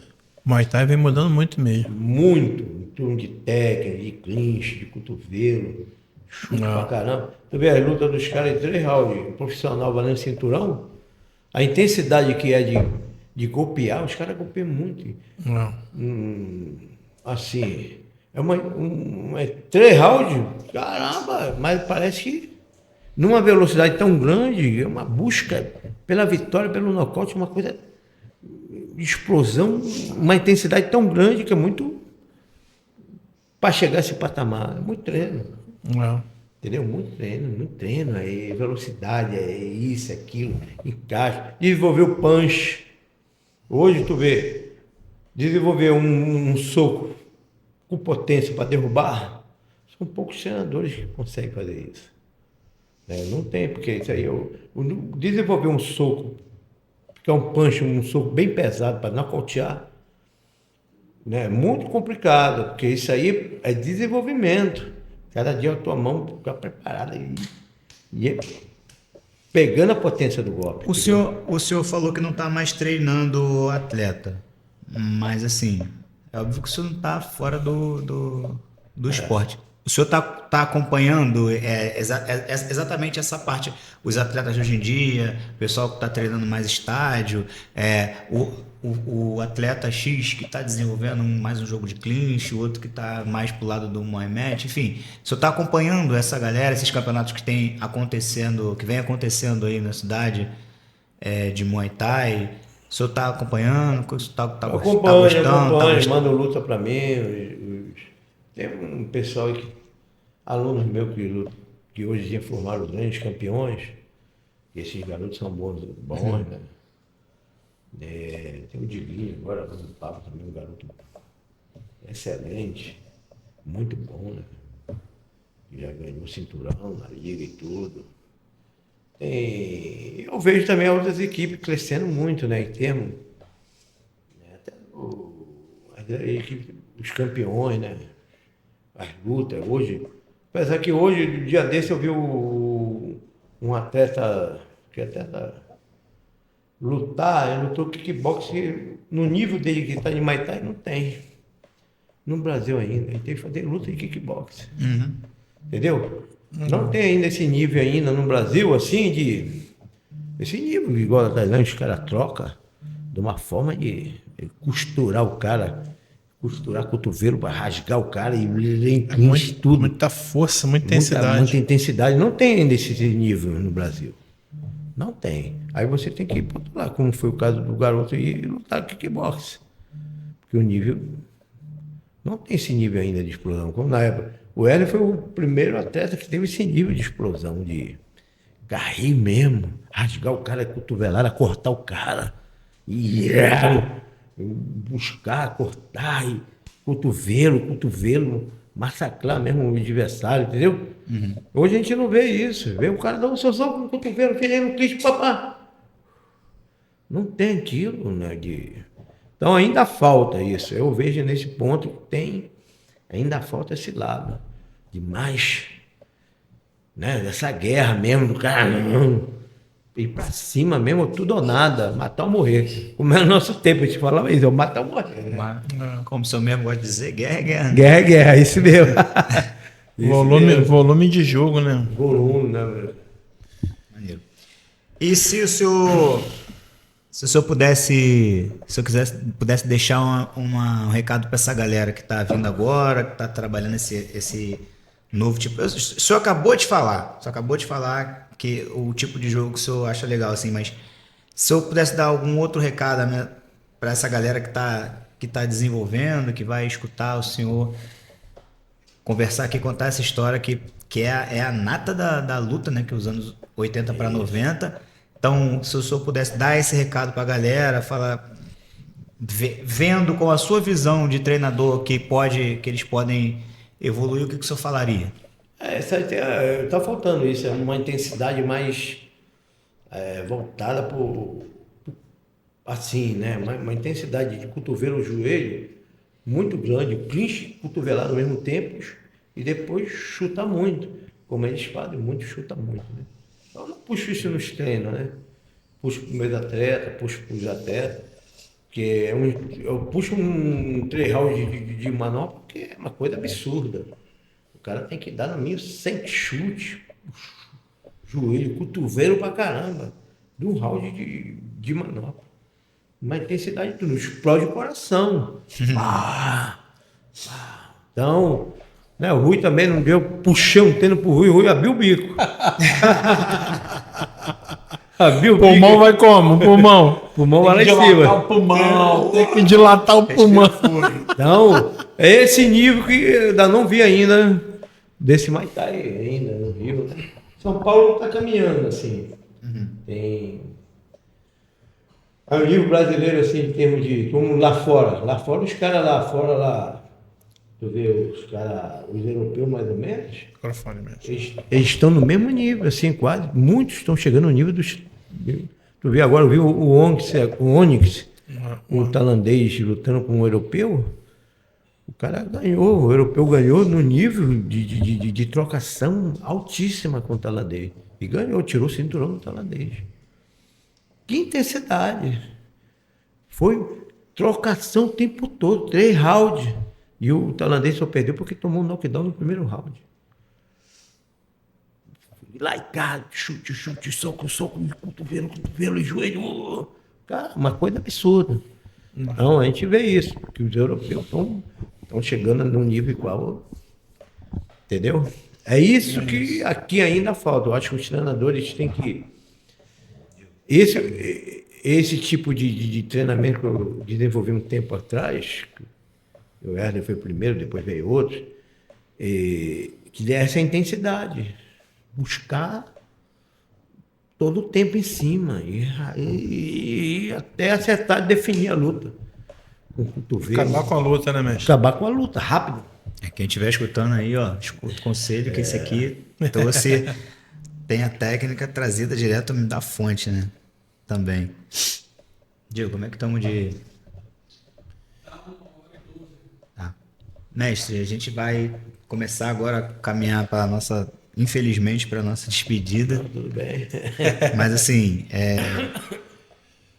O Muay Thai vem mudando muito mesmo. Muito. Em torno de técnica, de clinch, de cotovelo, chute pra caramba. Tu vê a luta dos caras em 3 rounds, profissional valendo cinturão, a intensidade que é de golpear, os caras golpeiam muito. Não. Assim, é 3 rounds, caramba, mas parece que numa velocidade tão grande, é uma busca pela vitória, pelo nocaute, uma coisa de explosão, uma intensidade tão grande que é muito para chegar a esse patamar. É muito treino. Não. Entendeu? Muito treino, é velocidade, é isso, é aquilo, encaixe. Desenvolver o punch. Hoje tu vê, desenvolver um soco com potência para derrubar, são poucos treinadores que conseguem fazer isso. Não tem, porque isso aí, desenvolver um soco, que é um punch, um soco bem pesado para nocautear, né? É muito complicado, porque isso aí é desenvolvimento. Cada dia a tua mão fica preparada e pegando a potência do golpe. O senhor falou que não está mais treinando atleta, mas assim, é óbvio que o senhor não está fora do esporte. O senhor está acompanhando exatamente essa parte, os atletas de hoje em dia, o pessoal que está treinando mais estádio, o atleta X que está desenvolvendo mais um jogo de clinch, o outro que está mais pro lado do Muay Thai, enfim. O senhor está acompanhando essa galera, esses campeonatos que vem acontecendo aí na cidade de Muay Thai? O senhor está acompanhando? Acompanho, manda luta para mim. Tem um pessoal aí, alunos meus que hoje já formaram grandes campeões. Esses garotos são bons, né? Tem o Diguinho agora no papo também, um garoto excelente, muito bom, né? Já ganhou cinturão na liga e tudo. Eu vejo também outras equipes crescendo muito, né? Em termos, né? Até os campeões, né? As lutas hoje. Apesar que hoje, no dia desse, eu vi um atleta lutar, ele lutou kickbox, no nível dele que está em Muay Thai, não tem. No Brasil ainda, ele tem que fazer luta de kickbox. Uhum. Entendeu? Não tem ainda esse nível ainda no Brasil, assim, esse nível, igual a Tailândia, os caras trocam de uma forma de costurar o cara, costurar cotovelo para rasgar o cara e ler tudo. Muita força, muita intensidade. Muita intensidade. Não tem ainda esse nível no Brasil. Não tem. Aí você tem que ir para outro lado, como foi o caso do garoto e lutar kickbox. Porque o nível... Não tem esse nível ainda de explosão. Como na época. O Hélio foi o primeiro atleta que teve esse nível de explosão, de garrir mesmo, rasgar o cara, cotovelada, cortar o cara. E buscar, cortar, e cotovelo, massacrar mesmo o adversário, entendeu? Uhum. Hoje a gente não vê isso. Vê o cara dar um soco com o cotovelo, querendo um clique, papá. Não tem aquilo, né? Então ainda falta isso. Eu vejo nesse ponto que ainda falta esse lado de mais, né? Dessa guerra mesmo, do cara ir pra cima mesmo, tudo ou nada, matar ou morrer. Como é o nosso tempo, a gente falava isso, matar ou morrer. Né? Como o senhor mesmo gosta de dizer, guerra é guerra. Guerra é guerra, isso mesmo. Volume de jogo, né? Volume, né? E se o senhor pudesse deixar um recado para essa galera que está vindo agora, que está trabalhando esse novo tipo. O senhor acabou de falar que o tipo de jogo que o senhor acha legal, assim, mas se eu pudesse dar algum outro recado, né, para essa galera que tá desenvolvendo, que vai escutar o senhor conversar aqui, contar essa história que é a nata da luta, né, que é os anos 80 para 90. Então, se o senhor pudesse dar esse recado para a galera, falar, vendo com a sua visão de treinador que eles podem evoluir, o que o senhor falaria? Tá faltando isso, é uma intensidade mais voltada assim, né? Uma intensidade de cotovelo, joelho muito grande, clinch, cotovelado ao mesmo tempo e depois chuta muito. Como eles fazem, muito chuta muito, né? Então eu não puxo isso nos treinos, né? Puxo pro meio do atleta, puxo pros atletas, que eu puxo um 3 rounds de manopla, porque é uma coisa absurda. O cara tem que dar no mínimo 100 chutes, joelho, cotovelo pra caramba, de um round de manopla. Uma intensidade tudo, explode o coração. Então, né, o Rui também não deu, puxei um tênis pro Rui, o Rui abriu o bico. O pulmão vai como? O pulmão vai lá em cima. Tem que dilatar o pulmão. Tem que dilatar o pulmão. Então, é esse nível que eu ainda não vi ainda desse Muay Thai ainda, não viu, né? São Paulo está caminhando, assim. Tem... É um nível brasileiro, assim, em termos de... Como lá fora. Lá fora, os caras lá fora, lá... Tu vê os caras, os europeus mais ou menos... Microfone mesmo. Eles estão no mesmo nível, assim, quase. Muitos estão chegando no nível dos... Tu vê agora, eu vi o Onyx, o tailandês lutando com um europeu. O cara ganhou, o europeu ganhou no nível de trocação altíssima com o tailandês. E ganhou, tirou o cinturão do tailandês. Que intensidade! Foi trocação o tempo todo, 3 rounds. E o tailandês só perdeu porque tomou um knockdown no primeiro round. Laicado, chute, soco, cotovelo, joelho. Cara, uma coisa absurda. Então a gente vê isso, que os europeus estão chegando num nível igual. Entendeu? É isso que aqui ainda falta. Eu acho que os treinadores têm que... Esse tipo de treinamento que eu desenvolvi um tempo atrás, o Herder foi o primeiro, depois veio outro, que dê essa intensidade. Buscar todo o tempo em cima e até acertar e definir a luta. Com o cotovelo. Acabar com a luta, né, mestre? Acabar com a luta, rápido. Quem estiver escutando aí, ó, escuta o conselho que esse aqui trouxe, tem a técnica trazida direto da fonte, né? Também. Diego, como é que estamos de... Tá. Mestre, a gente vai começar agora a caminhar para a nossa... Infelizmente, para nossa despedida. Tudo bem. Mas assim,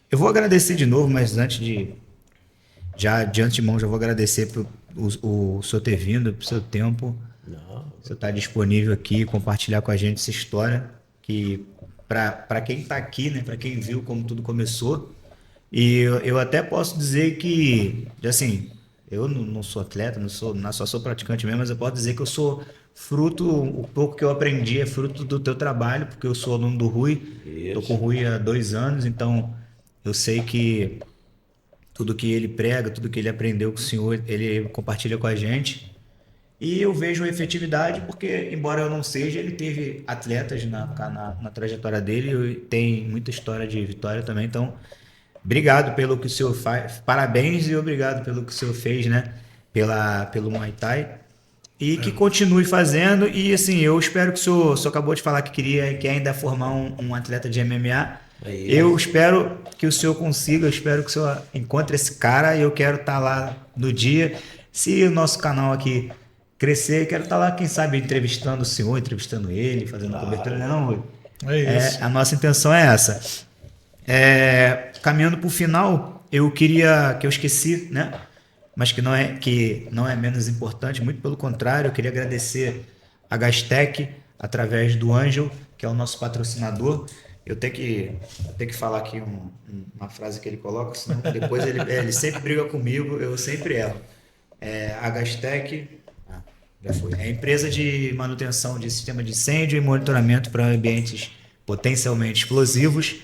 eu vou agradecer de novo, mas antes de... Já de antemão, já vou agradecer por o senhor ter vindo, pelo seu tempo. Não. O senhor estar disponível aqui, compartilhar com a gente essa história. Que para quem está aqui, né, para quem viu como tudo começou. E eu até posso dizer que, assim, eu não sou atleta, só sou praticante mesmo, mas eu posso dizer que eu sou... fruto, o pouco que eu aprendi é fruto do teu trabalho, porque eu sou aluno do Rui, estou com o Rui há 2 anos, então eu sei que tudo que ele prega, tudo que ele aprendeu com o senhor, ele compartilha com a gente. E eu vejo a efetividade porque, embora eu não seja, ele teve atletas na trajetória dele e tem muita história de vitória também. Então, obrigado pelo que o senhor faz, parabéns e obrigado pelo que o senhor fez, né, pelo Muay Thai. E que continue fazendo. E assim, eu espero que o senhor acabou de falar que ainda formar um atleta de MMA. Eu espero que o senhor consiga, eu espero que o senhor encontre esse cara e eu quero estar lá no dia. Se o nosso canal aqui crescer, eu quero estar lá, quem sabe, entrevistando o senhor, entrevistando ele, fazendo a cobertura. Não, Rui. É isso. A nossa intenção é essa. Caminhando para o final, eu esqueci, né? Mas que não é menos importante, muito pelo contrário, eu queria agradecer a Gastec, através do Ângel, que é o nosso patrocinador. Eu tenho que falar aqui uma frase que ele coloca, senão depois ele sempre briga comigo, eu sempre erro. A Gastec já foi. É a empresa de manutenção de sistema de incêndio e monitoramento para ambientes potencialmente explosivos.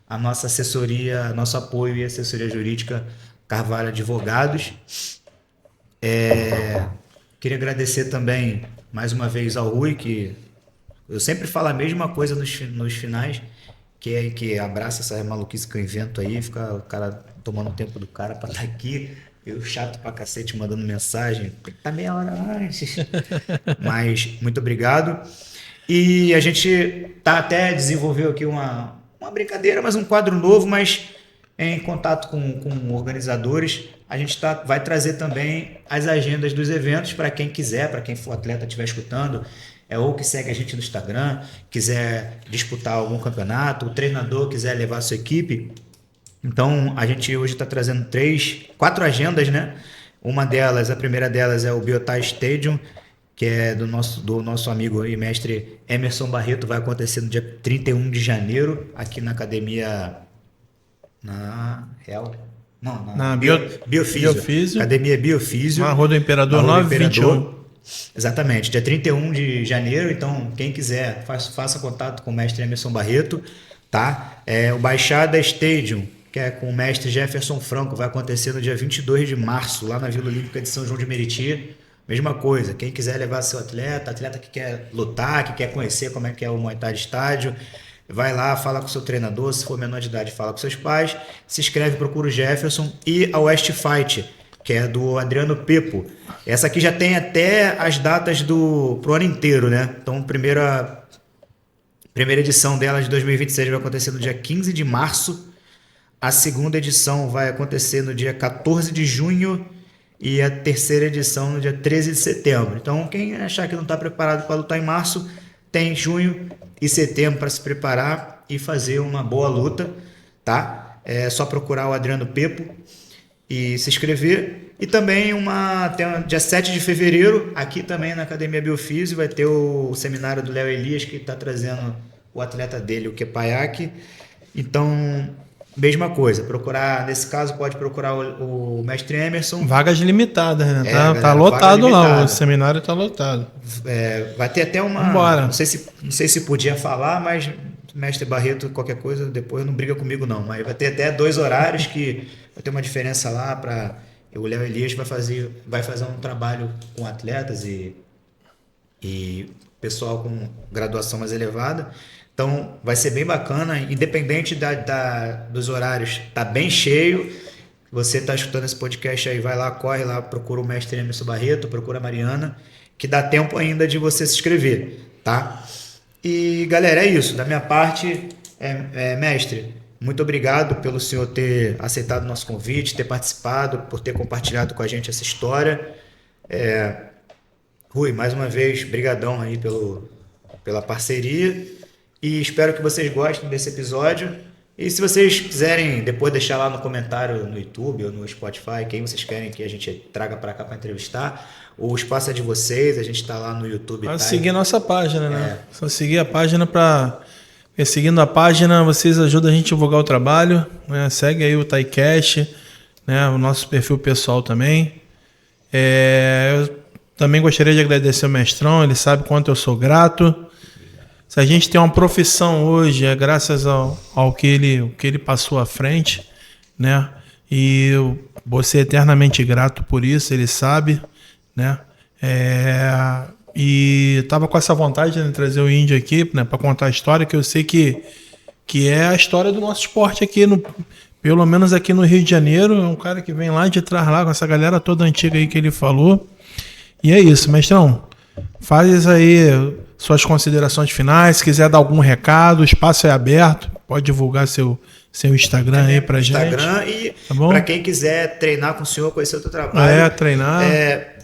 A nossa assessoria, nosso apoio e assessoria jurídica Carvalho Advogados. Queria agradecer também mais uma vez ao Rui, que eu sempre falo a mesma coisa nos finais, que abraça essa maluquice que eu invento aí, fica o cara tomando o tempo do cara para estar aqui, eu chato pra cacete mandando mensagem, tá meia hora antes. Mas muito obrigado. E a gente até desenvolveu aqui uma brincadeira, mas um quadro novo, mas em contato com organizadores. A gente vai trazer também as agendas dos eventos para quem quiser, para quem for atleta estiver escutando, ou que segue a gente no Instagram, quiser disputar algum campeonato, o treinador quiser levar a sua equipe. Então, a gente hoje está trazendo 4 agendas, né? A primeira delas é o Biotai Stadium, que é do nosso amigo e mestre Emerson Barreto, vai acontecer no dia 31 de janeiro, aqui na academia... Biofísio. Academia Biofísio. Na Rua do Imperador 921. Exatamente, dia 31 de janeiro. Então, quem quiser, faça contato com o mestre Emerson Barreto, tá? O Baixada Stadium, que é com o mestre Jefferson Franco, vai acontecer no dia 22 de março, lá na Vila Olímpica de São João de Meriti. Mesma coisa, quem quiser levar seu atleta que quer lutar, que quer conhecer como é que é o Muay Thai de estádio, vai lá, fala com o seu treinador, se for menor de idade, fala com seus pais, se inscreve, procura o Jefferson. E a West Fight, que é do Adriano Pepo. Essa aqui já tem até as datas pro ano inteiro, né? Então, primeira edição dela de 2026 vai acontecer no dia 15 de março. A segunda edição vai acontecer no dia 14 de junho e a terceira edição no dia 13 de setembro. Então, quem achar que não está preparado para lutar em março, tem junho e setembro para se preparar e fazer uma boa luta, tá? É só procurar o Adriano Pepo e se inscrever. E também dia 7 de fevereiro, aqui também na Academia Biofísio, vai ter o seminário do Léo Elias, que está trazendo o atleta dele, o Kepayak. Então, mesma coisa, nesse caso pode procurar o mestre Emerson. Vagas limitadas, né? Tá lotado lá, o seminário tá lotado. Vai ter até uma... Vambora. Não sei se podia falar, mas mestre Barreto, qualquer coisa, depois não briga comigo não, mas vai ter até 2 horários que vai ter uma diferença lá para... O Léo Elias vai fazer um trabalho com atletas e pessoal com graduação mais elevada. Então, vai ser bem bacana, independente dos horários, tá bem cheio. Você tá escutando esse podcast aí, vai lá, corre lá, procura o mestre Emerson Barreto, procura a Mariana, que dá tempo ainda de você se inscrever, tá? E, galera, é isso. Da minha parte, mestre, muito obrigado pelo senhor ter aceitado o nosso convite, ter participado, por ter compartilhado com a gente essa história. Rui, mais uma vez, brigadão aí pela parceria. E espero que vocês gostem desse episódio. E se vocês quiserem depois deixar lá no comentário no YouTube ou no Spotify quem vocês querem que a gente traga para cá para entrevistar, o espaço é de vocês, a gente está lá no YouTube. Pode seguir nossa página, né? Só seguir a página seguindo a página, vocês ajudam a gente a divulgar o trabalho, né? Segue aí o ThaiCast, né? O nosso perfil pessoal também. Eu também gostaria de agradecer o mestrão, ele sabe quanto eu sou grato. Se a gente tem uma profissão hoje, é graças ao que ele passou à frente, né? E eu vou ser eternamente grato por isso, ele sabe, né? E estava com essa vontade de trazer o Índio aqui, né, para contar a história, que eu sei que é a história do nosso esporte aqui, pelo menos aqui no Rio de Janeiro. É um cara que vem lá de trás, lá com essa galera toda antiga aí que ele falou. E é isso, mestrão. Faz aí suas considerações finais. Se quiser dar algum recado, o espaço é aberto. Pode divulgar seu Instagram aí pra gente. Instagram e tá para quem quiser treinar com o senhor, conhecer o teu trabalho. Treinar.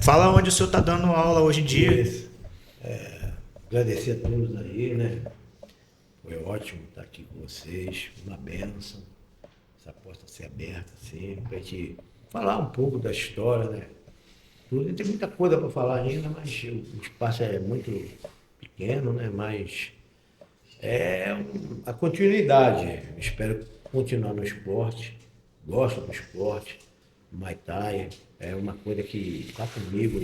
Fala onde o senhor está dando aula hoje em dia. Agradecer a todos aí, né? Foi ótimo estar aqui com vocês. Uma bênção. Essa porta ser aberta sempre, pra gente falar um pouco da história, né? Tem muita coisa para falar ainda, mas o espaço é muito pequeno, né? Mas é a continuidade. Espero continuar no esporte. Gosto do esporte. Muay Thai é uma coisa que está comigo.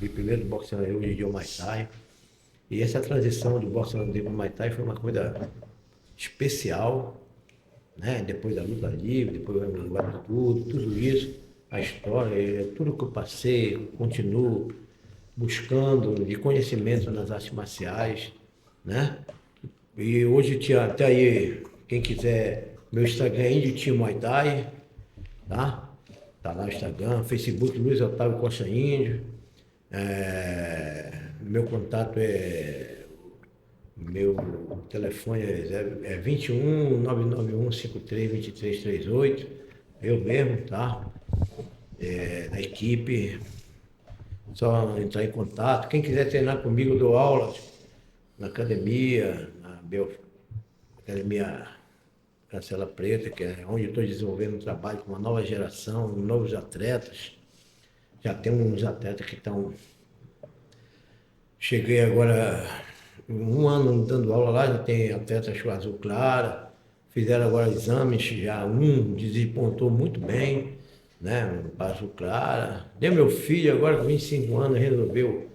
Vi primeiro do boxe hoje em dia o Muay Thai. E essa transição do boxe para o Muay Thai foi uma coisa especial, né? Depois da luta livre, depois do tudo isso. A história, tudo que eu passei, eu continuo buscando de conhecimento nas artes marciais, né? E hoje até aí, quem quiser, meu Instagram é Índio Team Muay Thai, tá? Tá lá no Instagram, Facebook Luiz Otávio Costa Índio. Meu contato é Meu telefone é 21 991 53 23 38. Eu mesmo, tá? Da equipe. Só entrar em contato. Quem quiser treinar comigo, eu dou aula na academia, Academia Cancela Preta, que é onde eu estou desenvolvendo um trabalho com uma nova geração, novos atletas. Já tem uns atletas que estão... Cheguei agora, 1 ano dando aula lá, já tem atletas com azul clara, fizeram agora exames, já um desempontou muito bem, né? Azul clara. Deu meu filho agora com 25 anos, resolveu,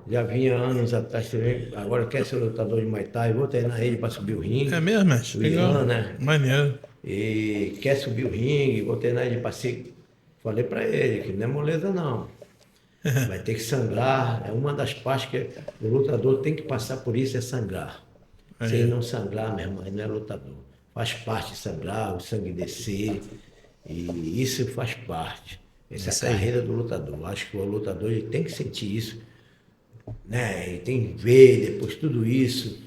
já vinha anos atrás também, agora quer ser lutador de Muay Thai, vou treinar ele para subir o ringue. É mesmo, mestre? Legal, né? Maneiro. E quer subir o ringue, vou treinar ele para ser... Falei para ele que não é moleza não. Vai ter que sangrar, é uma das partes que o lutador tem que passar por isso, é sangrar. Se ele não sangrar, meu irmão, ele não é lutador. Faz parte sangrar, o sangue descer, e isso faz parte. Essa é a carreira do lutador. Acho que o lutador ele tem que sentir isso, né? Ele tem que ver depois tudo isso.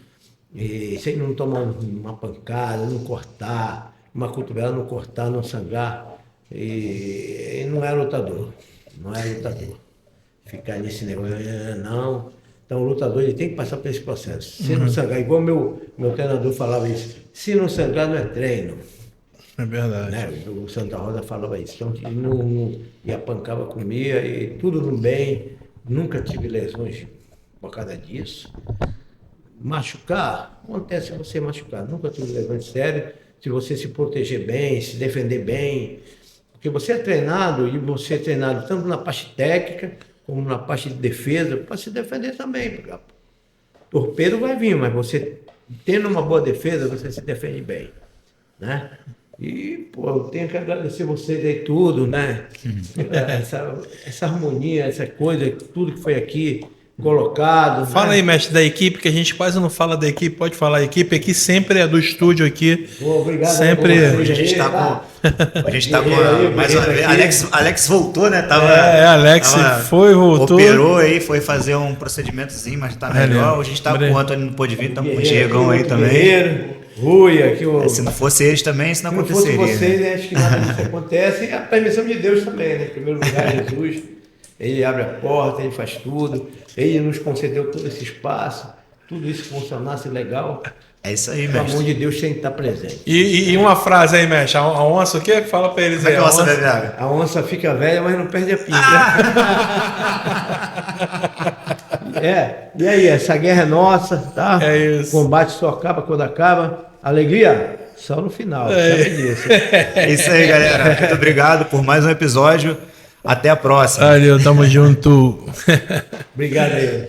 E se ele não tomar uma pancada, não cortar, uma cotovela, não cortar, não sangrar, ele não é lutador. Não é lutador. Ficar nesse negócio, não. Então o lutador ele tem que passar por esse processo. Se não sangrar, igual meu treinador falava isso, se não sangrar não é treino. É verdade. Né? O Santa Rosa falava isso. Então ele não ia pancava, comia, e tudo no bem. Nunca tive lesões por causa disso. Machucar, acontece você machucar. Nunca tive lesões sérias. Se você se proteger bem, se defender bem. Porque você é treinado, e você é treinado tanto na parte técnica, como na parte de defesa, para se defender também. Torpedo vai vir, mas você tendo uma boa defesa, você se defende bem, né? E, pô, eu tenho que agradecer vocês aí tudo, né? Essa harmonia, essa coisa, tudo que foi aqui colocado. Fala, né? Aí, mestre, da equipe, que a gente quase não fala da equipe, pode falar. A equipe aqui sempre é do estúdio aqui. Pô, obrigado. Sempre. Hoje a gente está com mais uma vez. Alex voltou, né? Alex voltou. Operou aí, foi fazer um procedimentozinho, mas tá melhor. Hoje a gente tá com o Antônio, não pôde vir, estamos com o Diegão aí também. Rui, aqui se não fosse eles também, isso não aconteceria. Se não fosse vocês, acho que nada disso acontece. E a permissão de Deus também, né? Em primeiro lugar, Jesus. Ele abre a porta, ele faz tudo. Ele nos concedeu todo esse espaço. Tudo isso funcionasse legal. É isso aí, mestre. O amor de Deus tem que estar presente. E uma frase aí, mestre. A onça, o que? Fala pra eles aí. A onça fica velha, mas não perde a pinta. E aí, essa guerra é nossa, tá? É isso. O combate só acaba quando acaba. Alegria, só no final. É isso aí, galera. Muito obrigado por mais um episódio. Até a próxima. Valeu, tamo junto. Obrigado aí.